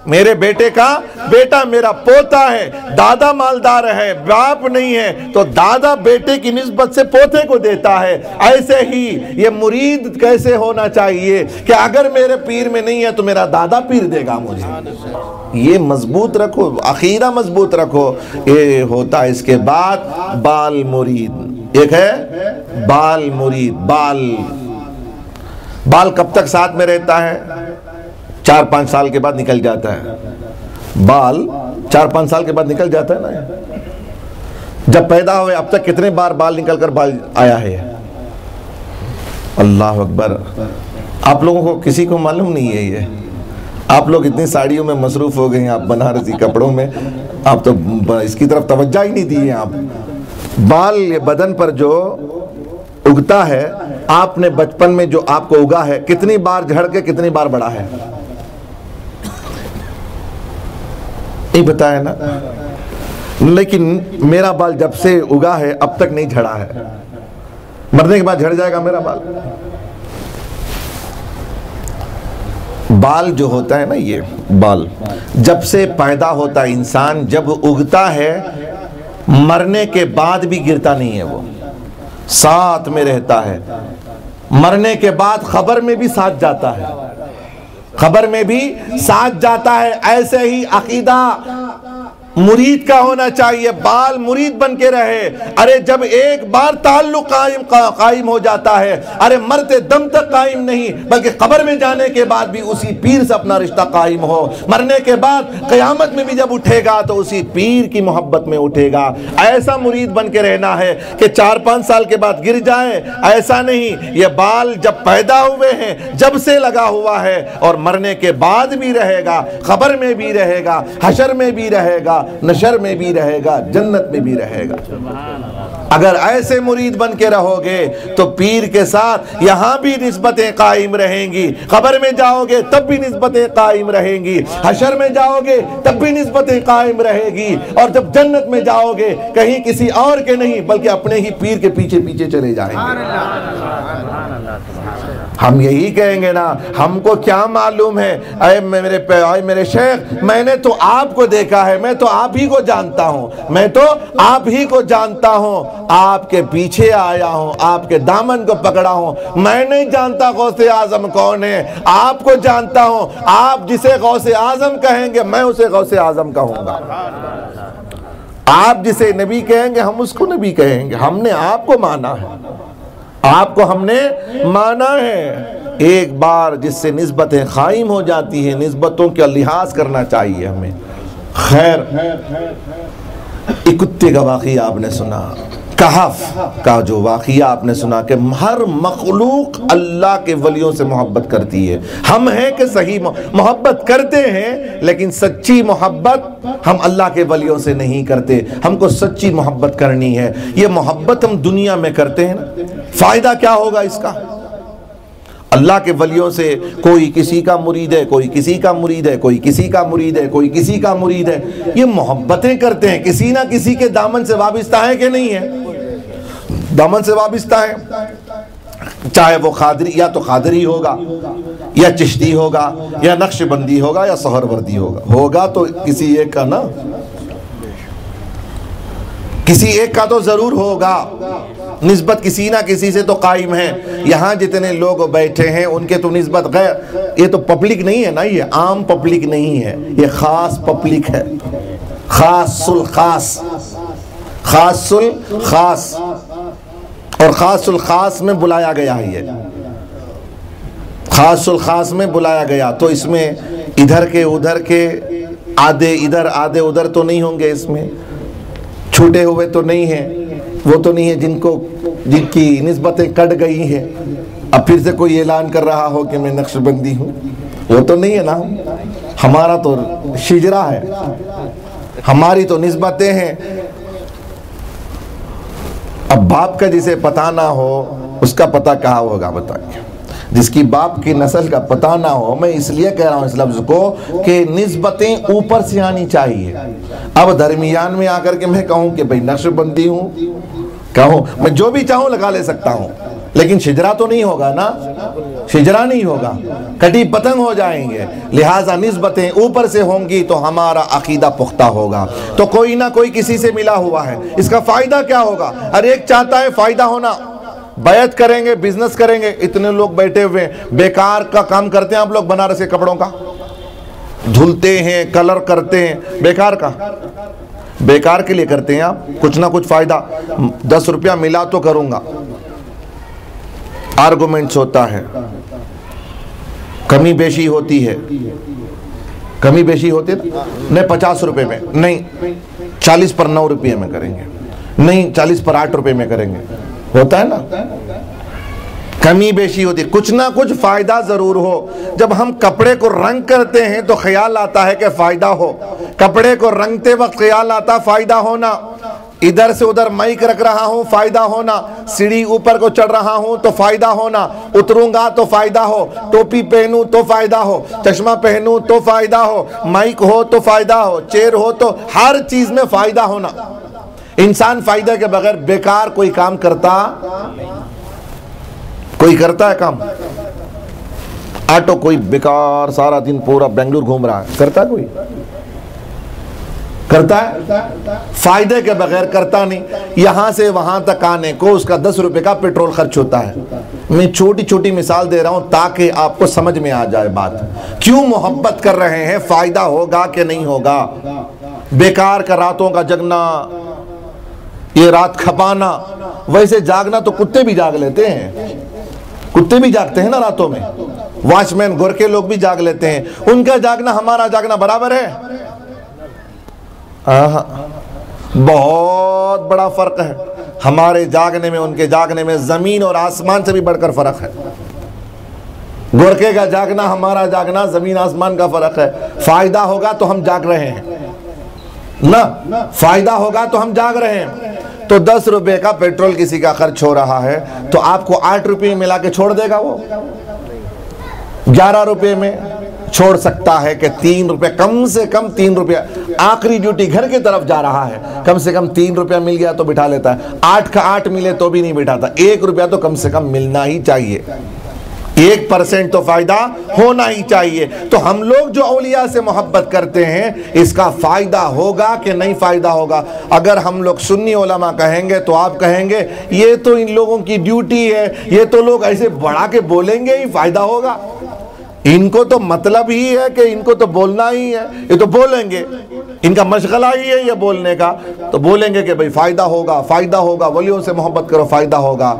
میرے بیٹے کا بیٹا میرا پوتا ہے، دادا مالدار ہے، باپ نہیں ہے تو دادا بیٹے کی نسبت سے پوتے کو دیتا ہے۔ ایسے ہی یہ مرید کیسے ہونا چاہیے کہ اگر میرے پیر میں نہیں ہے تو میرا دادا پیر دے گا مجھے۔ یہ مضبوط رکھو، عقیدہ مضبوط رکھو۔ یہ ہوتا ہے اس کے بعد بال مرید، ایک ہے بال مرید۔ بال کب تک ساتھ میں رہتا ہے؟ 4-5 سال کے بعد نکل جاتا ہے۔ بال 4-5 سال کے بعد نکل جاتا ہے نا۔ جب پیدا ہوئے اب تک کتنے بار بال نکل کر بال آیا ہے؟ اللہ اکبر۔ آپ لوگوں کو کسی کو معلوم نہیں ہے یہ؟ آپ لوگ اتنی ساڑیوں میں مصروف ہو گئے ہیں، آپ بنارسی کپڑوں میں، آپ تو اس کی طرف توجہ ہی نہیں دی ہے۔ آپ بال یہ بدن پر جو اگتا ہے، آپ نے بچپن میں جو آپ کو اگا ہے کتنی بار جھڑ کے کتنی بار بڑا ہے؟ نہیں بتایا نا۔ لیکن میرا بال جب سے اگا ہے اب تک نہیں جھڑا ہے، مرنے کے بعد جھڑ جائے گا میرا بال؟ بال جو ہوتا ہے نا، یہ بال جب سے پیدا ہوتا ہے انسان، جب اگتا ہے مرنے کے بعد بھی گرتا نہیں ہے، وہ ساتھ میں رہتا ہے۔ مرنے کے بعد قبر میں بھی ساتھ جاتا ہے، قبر میں بھی ساتھ جاتا ہے۔ ایسے ہی عقیدہ مرید کا ہونا چاہیے، بال مرید بن کے رہے۔ ارے جب ایک بار تعلق قائم ہو جاتا ہے، ارے مرتے دم تک قائم نہیں بلکہ قبر میں جانے کے بعد بھی اسی پیر سے اپنا رشتہ قائم ہو۔ مرنے کے بعد قیامت میں بھی جب اٹھے گا تو اسی پیر کی محبت میں اٹھے گا۔ ایسا مرید بن کے رہنا ہے کہ 4-5 سال کے بعد گر جائے، ایسا نہیں۔ یہ بال جب پیدا ہوئے ہیں جب سے لگا ہوا ہے اور مرنے کے بعد بھی رہے گا، قبر میں بھی رہے گا، حشر میں بھی رہے گا، نشر میں بھی رہے گا، جنت میں بھی رہے گا۔ اگر ایسے مرید بن کے رہو گے تو پیر کے ساتھ یہاں بھی نسبتیں قائم رہیں گی، قبر میں جاؤ گے تب بھی نسبتیں قائم رہیں گی، حشر میں جاؤ گے تب بھی نسبتیں قائم رہے گی، اور جب جنت میں جاؤ گے کہیں کسی اور کے نہیں بلکہ اپنے ہی پیر کے پیچھے پیچھے چلے جائیں گے۔ ہم یہی کہیں گے نا، ہم کو کیا معلوم ہے؟ اے میرے شیخ، میں نے تو آپ کو دیکھا ہے، میں تو آپ ہی کو جانتا ہوں، میں تو آپ ہی کو جانتا ہوں، آپ کے پیچھے آیا ہوں، آپ کے دامن کو پکڑا ہوں۔ میں نہیں جانتا غوث اعظم کون ہے، آپ کو جانتا ہوں۔ آپ جسے غوث اعظم کہیں گے میں اسے غوث اعظم کہوں گا، آپ جسے نبی کہیں گے ہم اس کو نبی کہیں گے۔ ہم نے آپ کو مانا ہے، آپ کو ہم نے مانا ہے۔ ایک بار جس سے نسبتیں قائم ہو جاتی ہیں، نسبتوں کا لحاظ کرنا چاہیے ہمیں۔ خیر، ایک کتے کا واقعہ آپ نے سنا، کہف کا جو واقعہ آپ نے سنا کہ ہر مخلوق اللہ کے ولیوں سے محبت کرتی ہے۔ ہم ہیں کہ صحیح محبت کرتے ہیں لیکن سچی محبت ہم اللہ کے ولیوں سے نہیں کرتے۔ ہم کو سچی محبت کرنی ہے۔ یہ محبت ہم دنیا میں کرتے ہیں نا، فائدہ کیا ہوگا اس کا؟ اللہ کے ولیوں سے کوئی کسی کا مرید ہے، کوئی کسی کا مرید ہے، کوئی کسی کا مرید ہے، کوئی کسی کا مرید ہے۔ یہ محبتیں کرتے ہیں، کسی نہ کسی کے دامن سے وابستہ ہے کہ نہیں ہے؟ دامن سے وابستہ ہے، چاہے وہ قادری، یا تو قادری ہوگا یا چشتی ہوگا یا نقش بندی ہوگا یا سہروردی ہوگا تو کسی ایک کا نا، کسی ایک کا تو ضرور ہوگا۔ نسبت کسی نہ کسی سے تو قائم ہے۔ یہاں جتنے لوگ بیٹھے ہیں ان کے تو نسبت غیر، یہ تو پبلک نہیں ہے نا، یہ عام پبلک نہیں ہے، یہ خاص پبلک ہے، خاص الخاص، خاص الخاص، اور خاص الخاص میں بلایا گیا ہے۔ یہ خاص الخاص میں بلایا گیا تو اس میں ادھر کے ادھر کے آدھے ادھر آدھے ادھر تو نہیں ہوں گے اس میں، چھوٹے ہوئے تو نہیں ہیں، وہ تو نہیں ہے جن کی نسبتیں کٹ گئی ہیں، اب پھر سے کوئی اعلان کر رہا ہو کہ میں نقش بندی ہوں، وہ تو نہیں ہے نا. ہمارا تو شجرہ ہے، ہماری تو نسبتیں ہیں. اب باپ کا جسے پتہ نہ ہو اس کا پتہ کہاں ہوگا بتائیے. جس کی باپ کی نسل کا پتہ نہ ہو، میں اس لیے کہہ رہا ہوں اس لفظ کو کہ نسبتیں اوپر سے آنی چاہیے. اب درمیان میں آ کر کے میں کہوں کہ بھئی نقش بندی ہوں، کہوں میں جو بھی چاہوں لگا لے سکتا ہوں، لیکن شجرہ تو نہیں ہوگا نا، شجرہ نہیں ہوگا، کٹی پتنگ ہو جائیں گے. لہٰذا نسبتیں اوپر سے ہوں گی تو ہمارا عقیدہ پختہ ہوگا. تو کوئی نہ کوئی کسی سے ملا ہوا ہے، اس کا فائدہ کیا ہوگا؟ ہر ایک چاہتا ہے فائدہ ہونا. بیعت کریں گے، بزنس کریں گے، اتنے لوگ بیٹھے ہوئے بیکار کا کام کرتے ہیں. آپ لوگ بنارس کے کپڑوں کا دھلتے ہیں، کلر کرتے ہیں، بیکار کا، بیکار کے لیے کرتے ہیں آپ. کچھ نہ کچھ فائدہ 10 روپیہ ملا تو کروں گا. آرگومنٹس ہوتا ہے، کمی بیشی ہوتی ہے، کمی بیشی ہوتی ہے نہیں 50 روپے میں نہیں، 40 پر 9 روپے میں کریں گے، نہیں 40 پر 8 روپے میں کریں گے. ہوتا ہے نا، کمی بیشی ہوتی ہے. کچھ نہ کچھ فائدہ ضرور ہو. جب ہم کپڑے کو رنگ کرتے ہیں تو خیال آتا ہے کہ فائدہ ہو. کپڑے کو رنگتے وقت خیال آتا فائدہ ہونا. ادھر سے ادھر مائک رکھ رہا ہوں فائدہ ہونا. سیڑھی اوپر کو چڑھ رہا ہوں تو فائدہ ہونا. اتروں گا تو فائدہ ہو. ٹوپی پہنوں تو فائدہ ہو. چشمہ پہنوں تو فائدہ ہو. مائک ہو تو فائدہ ہو. چیئر ہو تو ہر چیز میں فائدہ ہونا. انسان فائدہ کے بغیر بیکار کوئی کام کرتا، کوئی کرتا ہے کام؟ آٹو کوئی بیکار سارا دن پورا بنگلور گھوم رہا ہے، کرتا ہے کوئی؟ کرتا ہے؟ فائدے کے بغیر کرتا نہیں. یہاں سے وہاں تک آنے کو اس کا 10 روپے کا پیٹرول خرچ ہوتا ہے. میں چھوٹی چھوٹی مثال دے رہا ہوں تاکہ آپ کو سمجھ میں آ جائے بات. کیوں محبت کر رہے ہیں؟ فائدہ ہوگا کہ نہیں ہوگا؟ بیکار کا راتوں کا جگنا، یہ رات کھپانا. ویسے جاگنا تو کتے بھی جاگ لیتے ہیں، کتے بھی جاگتے ہیں نا راتوں میں. واچ مین گورکھے لوگ بھی جاگ لیتے ہیں. ان کا جاگنا ہمارا جاگنا برابر ہے؟ بہت بڑا فرق ہے. ہمارے جاگنے میں ان کے جاگنے میں زمین اور آسمان سے بھی بڑھ کر فرق ہے. گورکھے کا جاگنا ہمارا جاگنا زمین آسمان کا فرق ہے. فائدہ ہوگا تو ہم جاگ رہے ہیں نا، فائدہ ہوگا تو ہم جاگ رہے ہیں. تو 10 روپے کا پیٹرول کسی کا خرچ ہو رہا ہے تو آپ کو 8 روپے ملا کے چھوڑ دے گا؟ وہ 11 روپے میں چھوڑ سکتا ہے کہ 3 روپے، کم سے کم 3 روپے. آخری ڈیوٹی گھر کی طرف جا رہا ہے، کم سے کم 3 روپیہ مل گیا تو بٹھا لیتا ہے. 8 کا 8 ملے تو بھی نہیں بٹھاتا. 1 روپیہ تو کم سے کم ملنا ہی چاہیے. 1% تو فائدہ ہونا ہی چاہیے. تو ہم لوگ جو اولیاء سے محبت کرتے ہیں اس کا فائدہ ہوگا کہ نہیں فائدہ ہوگا؟ اگر ہم لوگ سنی علماء کہیں گے تو آپ کہیں گے یہ تو ان لوگوں کی ڈیوٹی ہے، یہ تو لوگ ایسے بڑھا کے بولیں گے ہی فائدہ ہوگا. ان کو تو مطلب ہی ہے کہ ان کو تو بولنا ہی ہے، یہ تو بولیں گے، ان کا مشغلہ ہی ہے یہ بولنے کا. تو بولیں گے کہ بھئی فائدہ ہوگا، فائدہ ہوگا، ولیوں سے محبت کرو فائدہ ہوگا.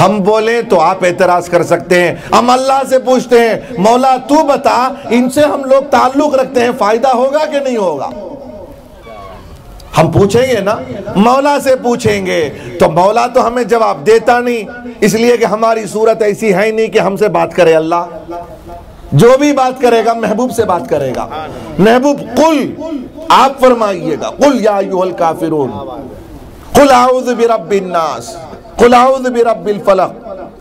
ہم بولیں تو آپ اعتراض کر سکتے ہیں. ہم اللہ سے پوچھتے ہیں مولا تو بتا، ان سے ہم لوگ تعلق رکھتے ہیں، فائدہ ہوگا کہ نہیں ہوگا؟ ہم پوچھیں گے نا، مولا سے پوچھیں گے تو مولا تو ہمیں جواب دیتا نہیں، اس لیے کہ ہماری صورت ایسی ہے نہیں کہ ہم سے بات کرے. اللہ جو بھی بات کرے گا محبوب سے بات کرے گا. محبوب قل، آپ فرمائیے گا، قل یا ایھا الکافرون، قل اعوذ برب الناس، قل اعوذ برب الفلق،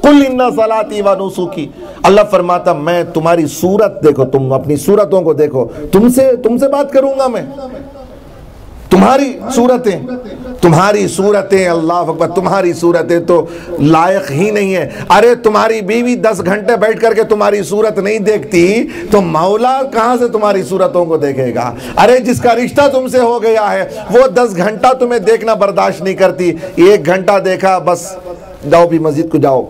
قل ان صلاتی و نسکی. اللہ فرماتا میں تمہاری صورت دیکھو، تم اپنی صورتوں کو دیکھو، تم سے بات کروں گا میں. تمہاری صورتیں اللہ اکبر، تمہاری صورتیں تو لائق ہی نہیں ہے. ارے تمہاری بیوی 10 گھنٹے بیٹھ کر کے تمہاری صورت نہیں دیکھتی تو مولا کہاں سے تمہاری صورتوں کو دیکھے گا؟ ارے جس کا رشتہ تم سے ہو گیا ہے وہ 10 گھنٹہ تمہیں دیکھنا برداشت نہیں کرتی. 1 گھنٹہ دیکھا بس جاؤ بھی مسجد کو جاؤ.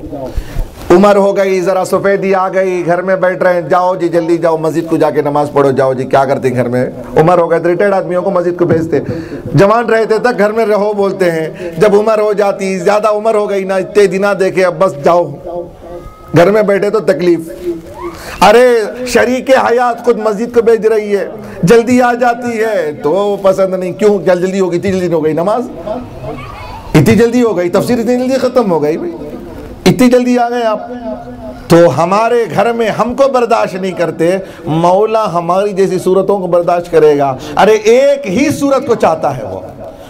عمر ہو گئی، ذرا سفیدی آ گئی، گھر میں بیٹھ رہے ہیں، جاؤ جی جلدی جاؤ مسجد کو جا کے نماز پڑھو. جاؤ جی کیا کرتے گھر میں؟ عمر ہو گئے تو ریٹائرڈ آدمیوں کو مسجد کو بھیجتے. جوان رہتے تک گھر میں رہو بولتے ہیں، جب عمر ہو جاتی، زیادہ عمر ہو گئی نا، اتنے دن دیکھے اب بس جاؤ. گھر میں بیٹھے تو تکلیف. ارے شریک حیات خود مسجد کو بھیج رہی ہے، جلدی آ جاتی ہے تو پسند نہیں. کیوں جلدی ہو گئی؟ اتنی جلدی ہو گئی نماز، اتنی جلدی ہو گئی تفسیر، اتنی جلدی ختم ہو گئی بھائی، اتنی جلدی آ گئے آپ. تو ہمارے گھر میں ہم کو برداشت نہیں کرتے، مولا ہماری جیسی صورتوں کو برداشت کرے گا؟ ارے ایک ہی صورت کو چاہتا ہے،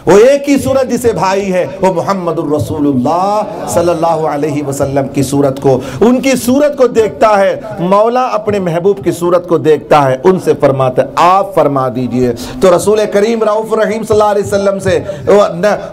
وہ ایک ہی صورت جسے بھائی ہے، وہ محمد الرسول اللہ صلی اللہ علیہ وسلم کی صورت کو، ان کی صورت کو دیکھتا ہے. مولا اپنے محبوب کی صورت کو دیکھتا ہے، ان سے فرماتا ہے آپ فرما دیجئے. تو رسول کریم رؤوف رحیم صلی اللہ علیہ وسلم سے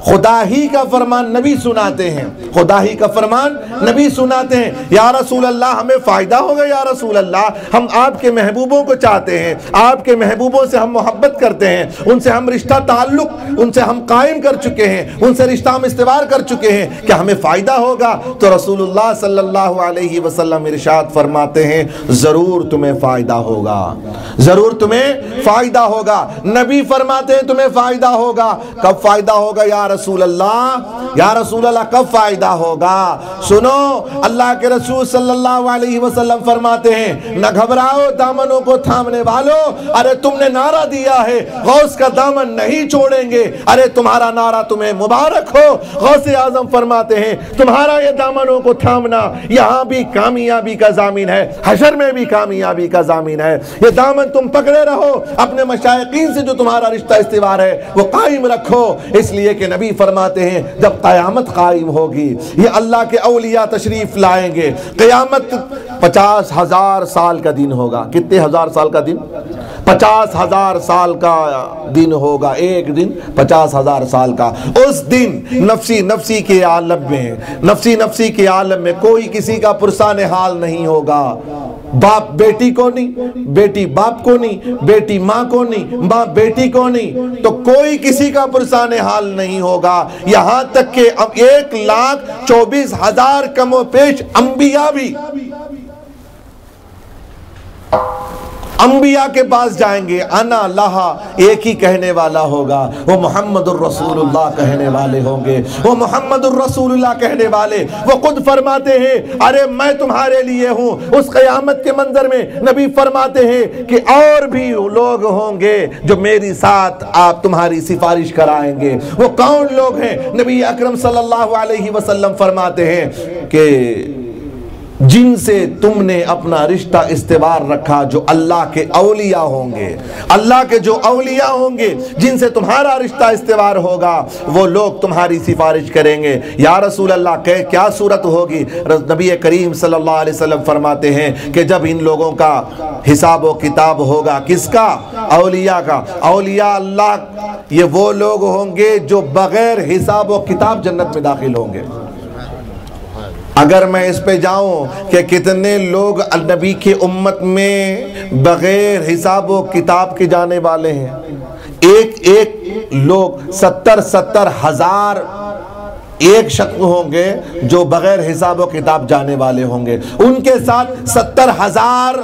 خدا ہی کا فرمان نبی سناتے ہیں، خدا ہی کا فرمان نبی سناتے ہیں. یا رسول اللہ ہمیں فائدہ ہوگا، یا رسول اللہ ہم آپ کے محبوبوں کو چاہتے ہیں، آپ کے محبوبوں سے ہم محبت کرتے ہیں، ان سے ہم رشتہ تعلق ان سے ہم قائم کر چکے ہیں، ان سے رشتہ ہم استوار کر چکے ہیں، کیا ہمیں فائدہ ہوگا؟ تو رسول اللہ صلی اللہ علیہ وسلم ارشاد فرماتے ہیں ضرور تمہیں فائدہ ہوگا، ضرور تمہیں فائدہ ہوگا. نبی فرماتے ہیں تمہیں فائدہ ہوگا. کب فائدہ ہوگا یا رسول اللہ؟ یا رسول اللہ کب فائدہ ہوگا؟ سنو، اللہ کے رسول صلی اللہ علیہ وسلم فرماتے ہیں نہ گھبراؤ دامنوں کو تھامنے والوں، ارے تم نے نعرہ دیا ہے غوث کا دامن نہیں چھوڑیں گے، ارے تمہارا نعرہ تمہیں مبارک ہو. غوث اعظم فرماتے ہیں تمہارا یہ دامنوں کو تھامنا یہاں بھی کامیابی کا ضامن ہے، حشر میں بھی کامیابی کا ضامن ہے. یہ دامن تم پکڑے رہو، اپنے مشائقین سے جو تمہارا رشتہ استوار ہے وہ قائم رکھو، اس لیے کہ نبی فرماتے ہیں جب قیامت قائم ہوگی یہ اللہ کے اولیاء تشریف لائیں گے. قیامت 50,000 سال کا دن ہوگا. کتنے ہزار سال کا دن؟ 50,000 سال کا دن ہوگا. ایک دن 50,000 سال کا. اس دن نفسی نفسی کے عالم میں، نفسی نفسی کے عالم میں کوئی کسی کا پرسان حال نہیں ہوگا. باپ بیٹی کو نہیں، بیٹی باپ کو نہیں، بیٹی ماں کو نہیں، ماں بیٹی کو نہیں، تو کوئی کسی کا پرسان حال نہیں ہوگا. یہاں تک کہ اب 1,24,000 کم و پیش انبیاء کے پاس جائیں گے. انا لہا ایک ہی کہنے والا ہوگا، وہ محمد الرسول اللہ کہنے والے ہوں گے، وہ محمد الرسول اللہ کہنے والے. وہ خود فرماتے ہیں ارے میں تمہارے لیے ہوں. اس قیامت کے منظر میں نبی فرماتے ہیں کہ اور بھی لوگ ہوں گے جو میری ساتھ آپ تمہاری سفارش کرائیں گے. وہ کون لوگ ہیں؟ نبی اکرم صلی اللہ علیہ وسلم فرماتے ہیں کہ جن سے تم نے اپنا رشتہ استوار رکھا، جو اللہ کے اولیاء ہوں گے، اللہ کے جو اولیاء ہوں گے جن سے تمہارا رشتہ استوار ہوگا، وہ لوگ تمہاری سفارش کریں گے. یا رسول اللہ کیا صورت ہوگی؟ نبی کریم صلی اللہ علیہ وسلم فرماتے ہیں کہ جب ان لوگوں کا حساب و کتاب ہوگا. کس کا؟ اولیاء کا. اولیاء اللہ یہ وہ لوگ ہوں گے جو بغیر حساب و کتاب جنت میں داخل ہوں گے. اگر میں اس پہ جاؤں کہ کتنے لوگ نبی کی امت میں بغیر حساب و کتاب کے جانے والے ہیں، ایک لوگ 70 ہزار ایک شخص ہوں گے جو بغیر حساب و کتاب جانے والے ہوں گے. ان کے ساتھ 70,000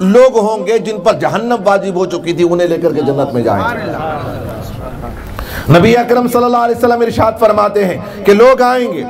لوگ ہوں گے جن پر جہنم واجب ہو چکی تھی، انہیں لے کر کے جنت میں جائیں گے. نبی اکرم صلی اللہ علیہ وسلم ارشاد فرماتے ہیں کہ لوگ آئیں گے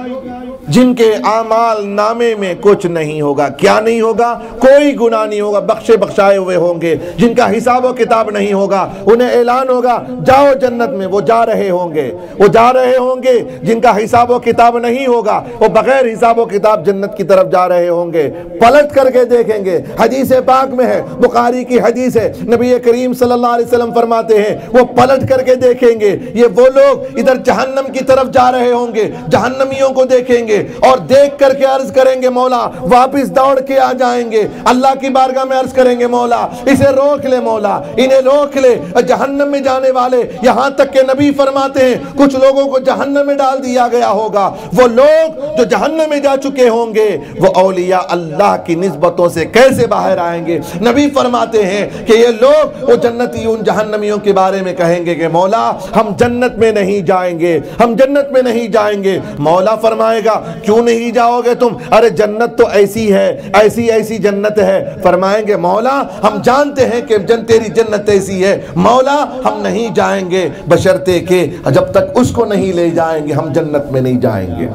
جن کے اعمال نامے میں کچھ نہیں ہوگا. کیا نہیں ہوگا؟ کوئی گناہ نہیں ہوگا، بخشے بخشائے ہوئے ہوں گے، جن کا حساب و کتاب نہیں ہوگا. انہیں اعلان ہوگا جاؤ جنت میں. وہ جا رہے ہوں گے، وہ جا رہے ہوں گے جن کا حساب و کتاب نہیں ہوگا، وہ بغیر حساب و کتاب جنت کی طرف جا رہے ہوں گے. پلٹ کر کے دیکھیں گے، حدیث پاک میں ہے، بخاری کی حدیث ہے، نبی کریم صلی اللہ علیہ وسلم فرماتے ہیں وہ پلٹ کر کے دیکھیں گے، یہ وہ لوگ ادھر جہنم کی طرف جا رہے ہوں گے، جہنمیوں کو دیکھیں گے اور دیکھ کر کے عرض کریں گے مولا، واپس دوڑ کے آ جائیں گے، اللہ کی بارگاہ میں عرض کریں گے مولا اسے روک لے، مولا انہیں روک لے، جہنم میں جانے والے. یہاں تک کہ نبی فرماتے ہیں کچھ لوگوں کو جہنم میں ڈال دیا گیا ہوگا. وہ لوگ جو جہنم میں جا چکے ہوں گے وہ اولیاء اللہ کی نسبتوں سے کیسے باہر آئیں گے؟ نبی فرماتے ہیں کہ یہ لوگ وہ جنتی ان جہنمیوں کے بارے میں کہیں گے کہ مولا ہم جنت میں نہیں جائیں گے، ہم جنت میں نہیں جائیں گے. مولا فرمائے گا کیوں نہیں جاؤ گے تم؟ ارے جنت تو ایسی ہے، ایسی جنت ہے. فرمائیں گے مولا ہم جانتے ہیں کہ تیری جنت ایسی ہے، مولا ہم نہیں جائیں گے بشرطے کہ جب تک اس کو نہیں لے جائیں گے ہم جنت میں نہیں جائیں گے.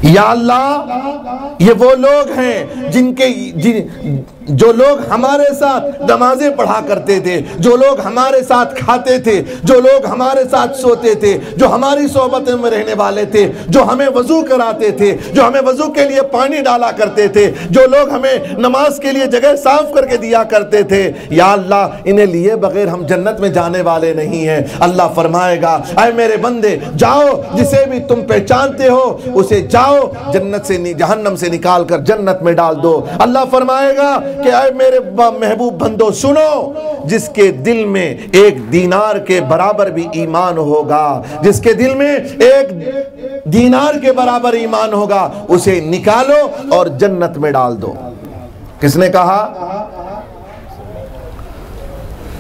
یا اللہ یہ وہ لوگ ہیں جو لوگ ہمارے ساتھ نمازیں پڑھا کرتے تھے، جو لوگ ہمارے ساتھ کھاتے تھے، جو لوگ ہمارے ساتھ سوتے تھے، جو ہماری صحبتوں میں رہنے والے تھے، جو ہمیں وضو کراتے تھے، جو ہمیں وضو کے لیے پانی ڈالا کرتے تھے، جو لوگ ہمیں نماز کے لیے جگہ صاف کر کے دیا کرتے تھے، یا اللہ انہیں لیے بغیر ہم جنت میں جانے والے نہیں ہیں۔ اللہ فرمائے گا اے میرے بندے جاؤ، جسے بھی تم پہچانتے ہو اسے جاؤ جنت سے جہنم سے نکال کر جنت میں ڈال دو۔ اللہ فرمائے گا کہ اے میرے محبوب بندو سنو، جس کے دل میں ایک دینار کے برابر بھی ایمان ہوگا، جس کے دل میں ایک دینار کے برابر ایمان ہوگا، اسے نکالو اور جنت میں ڈال دو۔ کس نے کہا؟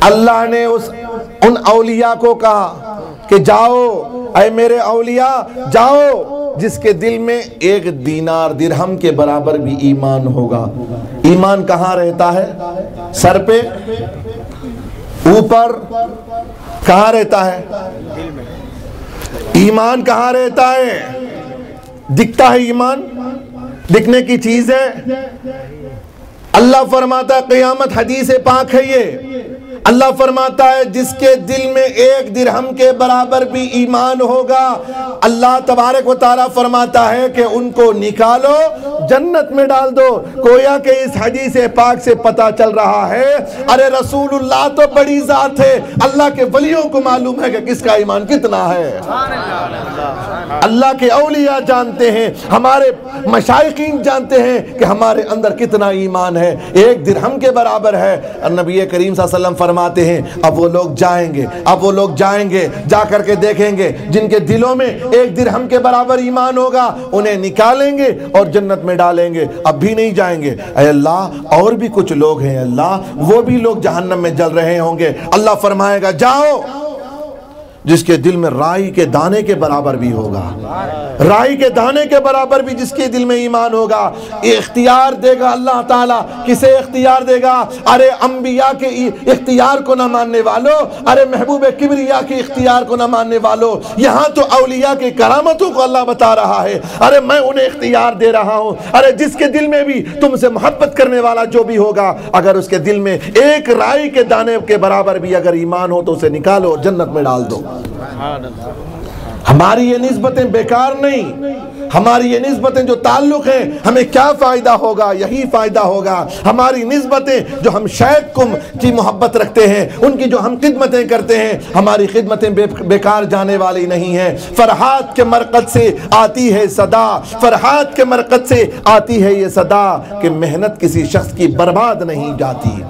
اللہ نے ان اولیاء کو کہا کہ جاؤ اے میرے اولیاء جاؤ، جس کے دل میں ایک دینار درہم کے برابر بھی ایمان ہوگا۔ ایمان کہاں رہتا ہے؟ سر پہ؟ اوپر؟ کہاں رہتا ہے؟ ایمان کہاں رہتا ہے؟ دکھتا ہے ایمان؟ دکھنے کی چیز ہے؟ اللہ فرماتا ہے قیامت حدیث پاک ہے یہ، اللہ فرماتا ہے جس کے دل میں ایک درہم کے برابر بھی ایمان ہوگا، اللہ تبارک و تعالیٰ فرماتا ہے کہ ان کو نکالو جنت میں ڈال دو۔ گویا کہ اس حدیث پاک سے پتہ چل رہا ہے ارے رسول اللہ تو بڑی ذات ہے، اللہ کے ولیوں کو معلوم ہے کہ کس کا ایمان کتنا ہے۔ اللہ کے اولیاء جانتے ہیں، ہمارے مشائخین جانتے ہیں کہ ہمارے اندر کتنا ایمان ہے، ایک درہم کے برابر ہے۔ نبی کریم صلی اللہ علیہ وسلم فرماتے ہیں اب وہ لوگ جائیں گے جا کر کے دیکھیں گے جن کے دلوں میں ایک درہم کے برابر ایمان ہوگا، انہیں نکالیں گے اور جنت میں ڈالیں گے، اب بھی نہیں جائیں گے۔ اے اللہ اور بھی کچھ لوگ ہیں اللہ، وہ بھی لوگ جہنم میں جل رہے ہوں گے۔ اللہ فرمائے گا جاؤ، جس کے دل میں رائی کے دانے کے برابر بھی ہوگا، رائی کے دانے کے برابر بھی جس کے دل میں ایمان ہوگا، اختیار دے گا اللہ تعالیٰ۔ کسے اختیار دے گا؟ ارے انبیاء کے اختیار کو نہ ماننے والوں، ارے محبوب کبریا کے اختیار کو نہ ماننے والوں، یہاں تو اولیاء کے کرامتوں کو اللہ بتا رہا ہے، ارے میں انہیں اختیار دے رہا ہوں، ارے جس کے دل میں بھی تم سے محبت کرنے والا جو بھی ہوگا، اگر اس کے دل میں ایک رائی کے دانے کے برابر بھی اگر ایمان ہو تو اسے نکالو جنت میں ڈال دو۔ ہماری یہ نسبتیں بیکار نہیں، ہماری یہ نسبتیں جو تعلق ہیں ہمیں کیا فائدہ ہوگا؟ یہی فائدہ ہوگا۔ ہماری نسبتیں جو ہم شیخ کی محبت رکھتے ہیں، ان کی جو ہم خدمتیں کرتے ہیں، ہماری خدمتیں بیکار جانے والی نہیں ہیں۔ فرحات کے مرکز سے آتی ہے صدا، فرحات کے مرکز سے آتی ہے یہ صدا کہ محنت کسی شخص کی برباد نہیں جاتی،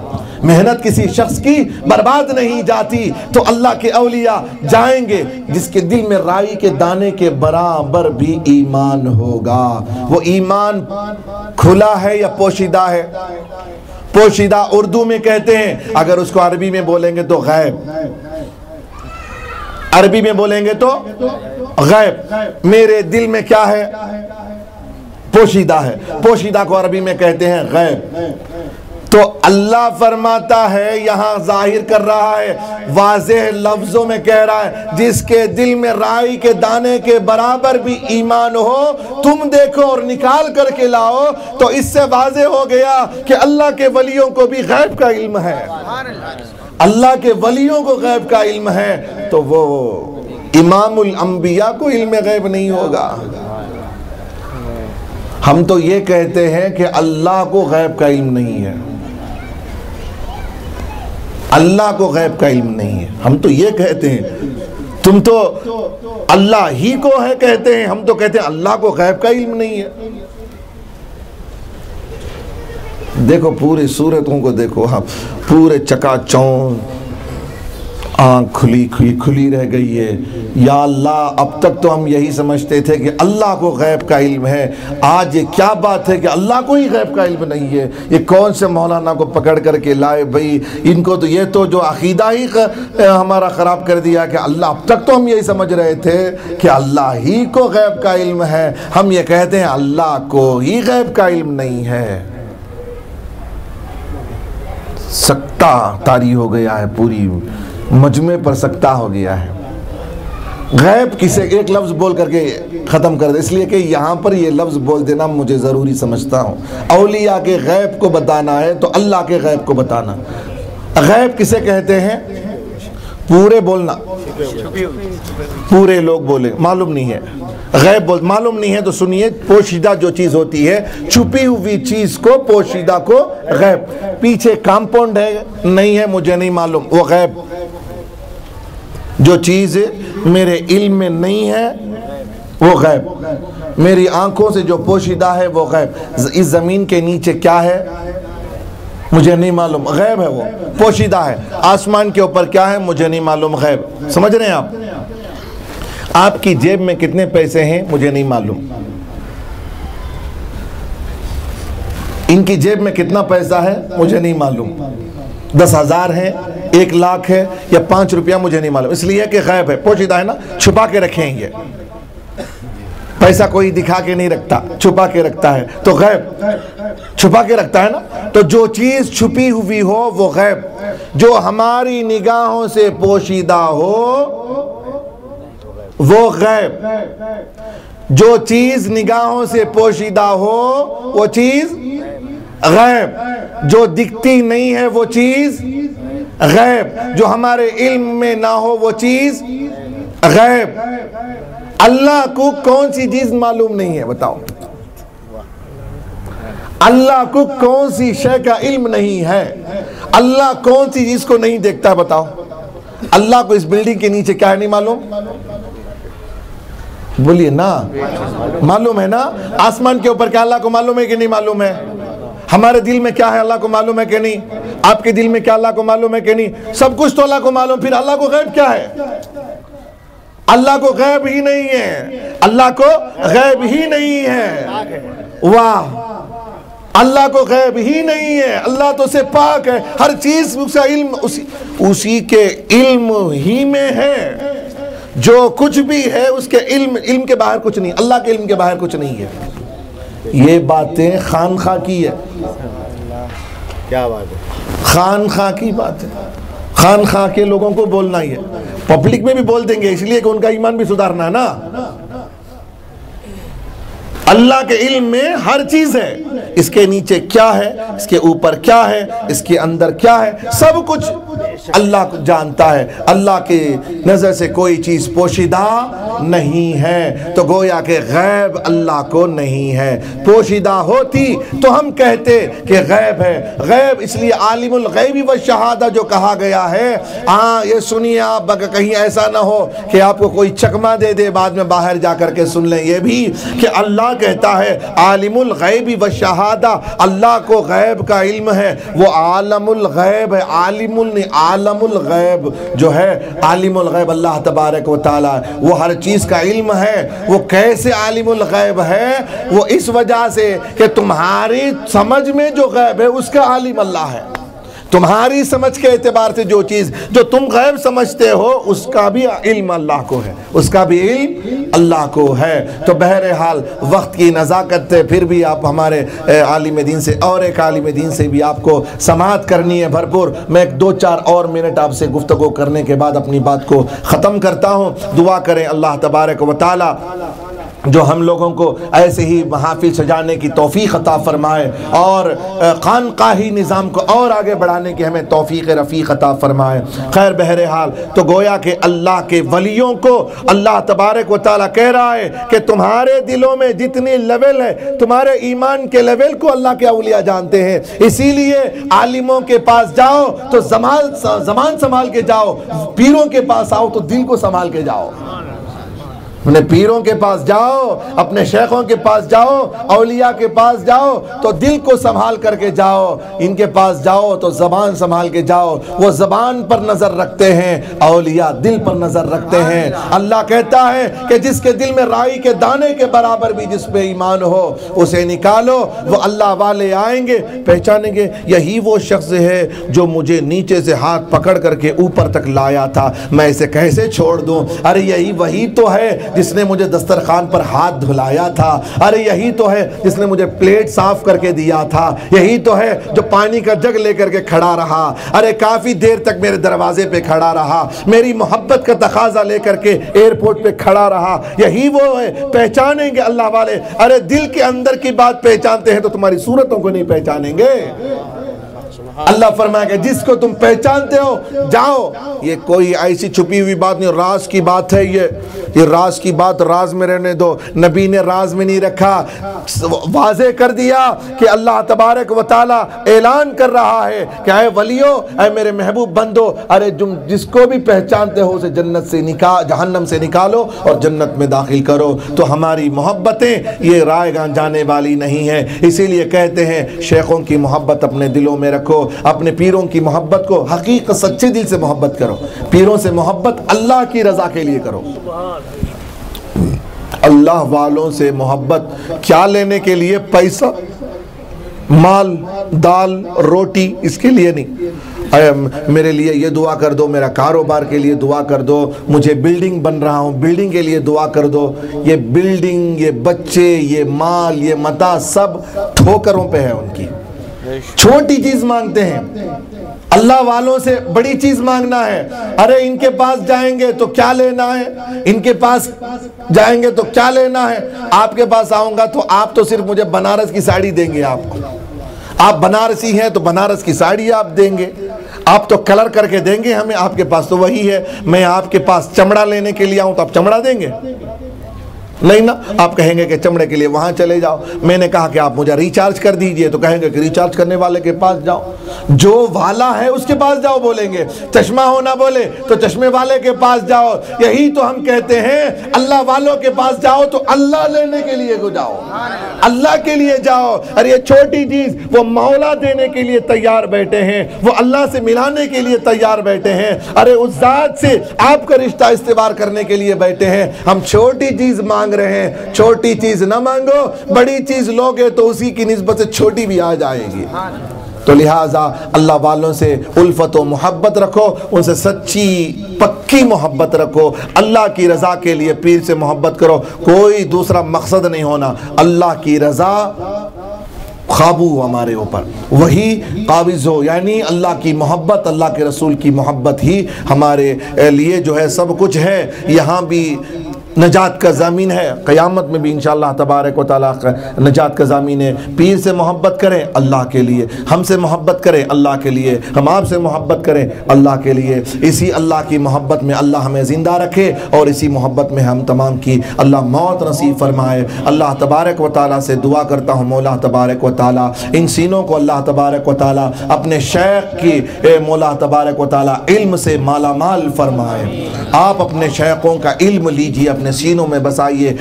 محنت کسی شخص کی برباد نہیں جاتی۔ تو اللہ کے اولیاء جائیں گے جس کے دل میں رائی کے دانے کے برابر بھی ایمان ہوگا۔ وہ ایمان کھلا ہے یا پوشیدہ ہے؟ پوشیدہ اردو میں کہتے ہیں، اگر اس کو عربی میں بولیں گے تو غیب، عربی میں بولیں گے تو غیب۔ میرے دل میں کیا ہے؟ پوشیدہ ہے، پوشیدہ کو عربی میں کہتے ہیں غیب۔ تو اللہ فرماتا ہے، یہاں ظاہر کر رہا ہے، واضح لفظوں میں کہہ رہا ہے، جس کے دل میں رائی کے دانے کے برابر بھی ایمان ہو تم دیکھو اور نکال کر کے لاؤ، تو اس سے واضح ہو گیا کہ اللہ کے ولیوں کو بھی غیب کا علم ہے، اللہ کے ولیوں کو غیب کا علم ہے، تو وہ امام الانبیاء کو علم غیب نہیں ہوگا۔ ہم تو یہ کہتے ہیں کہ اللہ کو غیب کا علم نہیں ہے، اللہ کو غیب کا علم نہیں ہے، ہم تو یہ کہتے ہیں۔ تم تو اللہ ہی کو ہے کہتے ہیں، ہم تو کہتے ہیں اللہ کو غیب کا علم نہیں ہے۔ دیکھو پورے صورتوں کو دیکھو، ہم پورے چکا چوند، آنکھ کھلی رہ گئی ہے۔ یا اللہ اب تک تو ہم یہی سمجھتے تھے کہ اللہ کو غیب کا علم ہے، آج یہ کیا بات ہے کہ اللہ کو ہی غیب کا علم نہیں ہے؟ یہ کون سے مولانا کو پکڑ کر کے لائے بھائی، ان کو تو یہ تو جو عقیدہ ہی ہمارا خراب کر دیا کہ اللہ، اب تک تو ہم یہی سمجھ رہے تھے کہ اللہ ہی کو غیب کا علم ہے، ہم یہ کہتے ہیں اللہ کو ہی غیب کا علم نہیں ہے۔ سکتہ طاری ہو گیا ہے، پوری مجمع پر سکتہ ہو گیا ہے۔ غیب کسے ایک لفظ بول کر کے ختم کر دے، اس لیے کہ یہاں پر یہ لفظ بول دینا مجھے ضروری سمجھتا ہوں۔ اولیاء کے غیب کو بتانا ہے تو اللہ کے غیب کو بتانا۔ غیب کسے کہتے ہیں؟ پورے بولنا، پورے لوگ بولے معلوم نہیں ہے غیب بول معلوم نہیں ہے تو سنیے، پوشیدہ جو چیز ہوتی ہے، چھپی ہوئی چیز کو، پوشیدہ کو غیب۔ پیچھے کمپاؤنڈ ہے نہیں ہے مجھے نہیں معلوم، وہ غیب۔ جو چیز میرے علم میں نہیں ہے وہ غیب، میری آنکھوں سے جو پوشیدہ ہے وہ غیب۔ اس زمین کے نیچے کیا ہے مجھے نہیں معلوم، غیب ہے، وہ پوشیدہ ہے۔ آسمان کے اوپر کیا ہے مجھے نہیں معلوم، غیب۔ سمجھ رہے ہیں آپ؟ آپ کی جیب میں کتنے پیسے ہیں مجھے نہیں معلوم، ان کی جیب میں کتنا پیسہ ہے مجھے نہیں معلوم، 10,000 ہے، 1 لاکھ ہے یا 5 روپیہ مجھے نہیں معلوم، اس لیے کہ غیب ہے، پوشیدہ ہے نا، چھپا کے رکھیں گے۔ پیسہ کوئی دکھا کے نہیں رکھتا، چھپا کے رکھتا ہے، تو غیب چھپا کے رکھتا ہے نا۔ تو جو چیز چھپی ہوئی ہو وہ غیب، جو ہماری نگاہوں سے پوشیدہ ہو وہ غیب۔ جو چیز نگاہوں سے پوشیدہ ہو وہ چیز غیب، جو دکھتی نہیں ہے وہ چیز غیب، جو ہمارے علم میں نہ ہو وہ چیز غیب۔ اللہ کو کون سی چیز معلوم نہیں ہے بتاؤ؟ اللہ کو کون سی شے کا علم نہیں ہے؟ اللہ کون سی چیز کو نہیں دیکھتا بتاؤ؟ اللہ کو اس بلڈنگ کے نیچے کیا ہے نہیں معلوم؟ بولیے نا، معلوم ہے نا۔ آسمان کے اوپر کیا اللہ کو معلوم ہے کہ نہیں معلوم ہے؟ ہمارے دل میں کیا ہے اللہ کو معلوم ہے کہ نہیں؟ آپ کے دل میں کیا اللہ کو معلوم ہے کہ نہیں؟ سب کچھ تو اللہ کو معلوم، پھر اللہ کو غیب کیا ہے؟ اللہ کو غیب ہی نہیں ہے، اللہ کو غیب ہی نہیں ہے۔ واہ، اللہ کو غیب ہی نہیں ہے، اللہ تو سے پاک ہے، ہر چیز اس کا علم اسی کے علم ہی میں ہے۔ جو کچھ بھی ہے اس کے علم کے باہر کچھ نہیں، اللہ کے علم کے باہر کچھ نہیں ہے۔ یہ باتیں خانخواہ کی ہے، کیا بات ہے، خانخواہ کی بات ہے، خانخواہ کے لوگوں کو بولنا ہی ہے، پبلک میں بھی بول دیں گے اس لیے کہ ان کا ایمان بھی سدھارنا ہے نا۔ اللہ کے علم میں ہر چیز ہے، اس کے نیچے کیا ہے، اس کے اوپر کیا ہے، اس کے اندر کیا ہے، سب کچھ اللہ کو جانتا ہے۔ اللہ کی نظر سے کوئی چیز پوشیدہ نہیں ہے، تو گویا کہ غیب اللہ کو نہیں ہے۔ پوشیدہ ہوتی تو ہم کہتے کہ غیب ہے۔ غیب اس لیے عالم الغیب والشہادہ جو کہا گیا ہے، یہ سنیے آپ، کہیں ایسا نہ ہو کہ آپ کو کوئی چکمہ دے دے بعد میں باہر جا کر کے سن لیں، یہ بھی کہ اللہ کہتا ہے عالم الغیب والشہادہ، اللہ کو غیب کا علم ہے، وہ عالم الغیب ہے۔ عالم الغیب جو ہے، عالم الغیب اللہ تبارک و تعالی، وہ ہر چیز کا علم ہے۔ وہ کیسے عالم الغیب ہے؟ وہ اس وجہ سے کہ تمہاری سمجھ میں جو غیب ہے اس کا عالم اللہ ہے۔ تمہاری سمجھ کے اعتبار سے جو چیز جو تم غیب سمجھتے ہو اس کا بھی علم اللہ کو ہے، اس کا بھی علم اللہ کو ہے۔ تو بہرحال وقت کی نزاکت ہے، پھر بھی آپ ہمارے عالم دین سے اور ایک عالم دین سے بھی آپ کو سماعت کرنی ہے بھرپور۔ میں 2-4 اور منٹ آپ سے گفتگو کرنے کے بعد اپنی بات کو ختم کرتا ہوں۔ دعا کریں اللہ تبارک و تعالی جو ہم لوگوں کو ایسے ہی محافل سجانے کی توفیق عطا فرمائے اور خانقاہی نظام کو اور آگے بڑھانے کی ہمیں توفیق رفیق عطا فرمائے۔ خیر بہرحال تو گویا کہ اللہ کے ولیوں کو اللہ تبارک و تعالیٰ کہہ رہا ہے کہ تمہارے دلوں میں جتنی لیول ہے، تمہارے ایمان کے لیول کو اللہ کے اولیاء جانتے ہیں۔ اسی لیے عالموں کے پاس جاؤ تو زمان سنبھال کے جاؤ، پیروں کے پاس آؤ تو دل کو سنبھال کے جاؤ۔ اپنے پیروں کے پاس جاؤ، اپنے شیخوں کے پاس جاؤ، اولیاء کے پاس جاؤ تو دل کو سنبھال کر کے جاؤ۔ ان کے پاس جاؤ تو زبان سنبھال کے جاؤ، وہ زبان پر نظر رکھتے ہیں، اولیاء دل پر نظر رکھتے ہیں۔ اللہ کہتا ہے کہ جس کے دل میں رائی کے دانے کے برابر بھی جس پہ ایمان ہو اسے نکالو، وہ اللہ والے آئیں گے، پہچانیں گے یہی وہ شخص ہے جو مجھے نیچے سے ہاتھ پکڑ کر کے اوپر تک لایا تھا، میں اسے کیسے چھوڑ دوں؟ ارے یہی وہی تو ہے جس نے مجھے دسترخوان پر ہاتھ دھلایا تھا، ارے یہی تو ہے جس نے مجھے پلیٹ صاف کر کے دیا تھا، یہی تو ہے جو پانی کا جگ لے کر کے کھڑا رہا، ارے کافی دیر تک میرے دروازے پہ کھڑا رہا، میری محبت کا تقاضا لے کر کے ایئرپورٹ پہ کھڑا رہا، یہی وہ ہے۔ پہچانیں گے اللہ والے، ارے دل کے اندر کی بات پہچانتے ہیں تو تمہاری صورتوں کو نہیں پہچانیں گے۔ اللہ فرمائے کہ جس کو تم پہچانتے ہو جاؤ، یہ کوئی ایسی چھپی ہوئی بات نہیں، راز کی بات ہے، یہ راز کی بات راز میں رہنے دو۔ نبی نے راز میں نہیں رکھا، واضح کر دیا کہ اللہ تبارک و تعالی اعلان کر رہا ہے کہ اے ولیو، اے میرے محبوب بندو، ارے جس کو بھی پہچانتے ہو اسے جنت سے جہنم سے نکالو اور جنت میں داخل کرو۔ تو ہماری محبتیں یہ رائے گاں جانے والی نہیں ہیں، اسی لیے کہتے ہیں شیخوں کی محبت اپنے دلوں میں رکھو، اپنے پیروں کی محبت کو حقیقت سچے دل سے محبت کرو، پیروں سے محبت اللہ کی رضا کے لیے کرو۔ اللہ والوں سے محبت کیا لینے کے لیے؟ پیسہ، مال، دال، روٹی، اس کے لیے نہیں۔ میرے لیے یہ دعا کر دو، میرا کاروبار کے لیے دعا کر دو، مجھے بلڈنگ بن رہا ہوں بلڈنگ کے لیے دعا کر دو۔ یہ بلڈنگ، یہ بچے، یہ مال، یہ متاع سب ٹھوکروں پہ ہے ان کی، چھوٹی چیز مانگتے ہیں۔ اللہ والوں سے بڑی چیز مانگنا ہے۔ ارے ان کے پاس جائیں گے تو کیا لینا ہے، ان کے پاس جائیں گے تو کیا لینا ہے؟ آپ کے پاس آؤں گا تو آپ تو صرف مجھے بنارس کی ساڑی دیں گے، آپ بنارسی ہیں تو بنارس کی ساڑی آپ دیں گے، آپ تو کلر کر کے دیں گے ہمیں، آپ کے پاس تو وہی ہے۔ میں آپ کے پاس چمڑا لینے کے لیے آؤں تو آپ چمڑا دیں گے؟ نہیں نا، آپ کہیں گے کہ چمڑے کے لیے وہاں چلے جاؤ۔ میں نے کہا کہ آپ مجھے ریچارج کر دیجئے تو کہیں گے کہ ریچارج کرنے والے کے پاس جاؤ، جو والا ہے اس کے پاس جاؤ بولیں گے۔ چشمہ ہونا بولے تو چشمے والے کے پاس جاؤ۔ یہی تو ہم کہتے ہیں اللہ والوں کے پاس جاؤ تو اللہ لینے کے لیے جاؤ، اللہ کے لیے جاؤ۔ اور یہ چھوٹی چیز وہ مولا دینے کے لیے تیار بیٹھے ہیں، وہ اللہ سے ملانے کے لیے تیار بیٹھے ہیں، ارے اس ذات سے آپ کا رشتہ استوار کرنے کے لیے بیٹھے ہیں۔ ہم چھوٹی چیز مانگ رہے ہیں، چھوٹی چیز نہ مانگو، بڑی چیز لوگے تو اسی کی نسبت سے چھوٹی بھی آ جائے گی۔ تو لہٰذا اللہ والوں سے الفت و محبت رکھو، ان سے سچی پکی محبت رکھو، اللہ کی رضا کے لیے پیر سے محبت کرو، کوئی دوسرا مقصد نہیں ہونا، اللہ کی رضا قابو ہمارے اوپر، وہی قابض ہو، یعنی اللہ کی محبت، اللہ کے رسول کی محبت ہی ہمارے لیے جو ہے سب کچھ ہے۔ یہاں بھی نجات کا ضامن ہے، قیامت میں بھی انشاءاللہ تبارک و تعالیٰ نجات کا ضامن ہے۔ پیر سے محبت کریں اللہ کے لیے، ہم سے محبت کریں اللہ کے لیے، ہم آپ سے محبت کریں اللہ کے لیے۔ اسی اللہ کی محبت میں اللہ ہمیں زندہ رکھے اور اسی محبت میں ہم تمام کی اللہ موت نصیب فرمائے۔ اللہ تبارک و تعالیٰ سے دعا کرتا ہوں مولا تبارک و تعالیٰ ان سینوں کو اللہ تبارک و تعالیٰ اپنے شیخ کی مولا تبارک و تعالیٰ علم سے مالا مال فرمائے۔ آپ اپنے شیخوں کا علم لیجیے، اپنے سینوں میں بسائیے،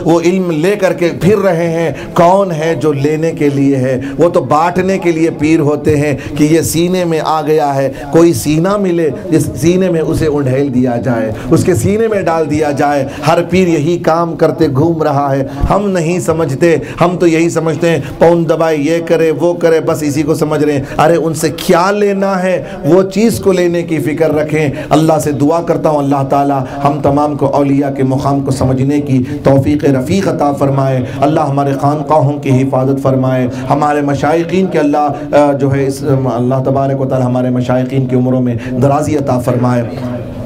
وہ علم لے کر کے پھر رہے ہیں۔ کون ہے جو لینے کے لیے ہے؟ وہ تو بانٹنے کے لیے پیر ہوتے ہیں کہ یہ سینے میں آ گیا ہے، کوئی سینہ ملے جس سینے میں اسے انڈھیل دیا جائے، اس کے سینے میں ڈال دیا جائے۔ ہر پیر یہی کام کرتے گھوم رہا ہے، ہم نہیں سمجھتے، ہم تو یہی سمجھتے ہیں پاؤں دبائے، یہ کرے وہ کرے، بس اسی کو سمجھ رہے ہیں۔ ارے ان سے کیا لینا ہے، وہ چیز کو لینے کی فکر رکھیں۔ اللہ سے دعا کرتا ہوں اللہ تعالی ہم تمام کو اولیاء کے مقام کو سمجھنے کی توفیق رفیق عطا فرمائے۔ اللہ ہمارے خانقاہوں کی حفاظت فرمائے، ہمارے مشائقین کے اللہ جو ہے اللہ تبارک و تعالی ہمارے مشائقین کی عمروں میں درازی عطا فرمائے۔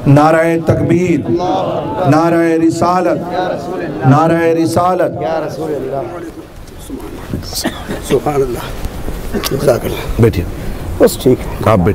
نعرہ تکبیر، نعرہ رسالت، نعرہ رسالت۔ سبحان اللہ، بیٹھیے، بس ٹھیک ہے، آپ بیٹھیے۔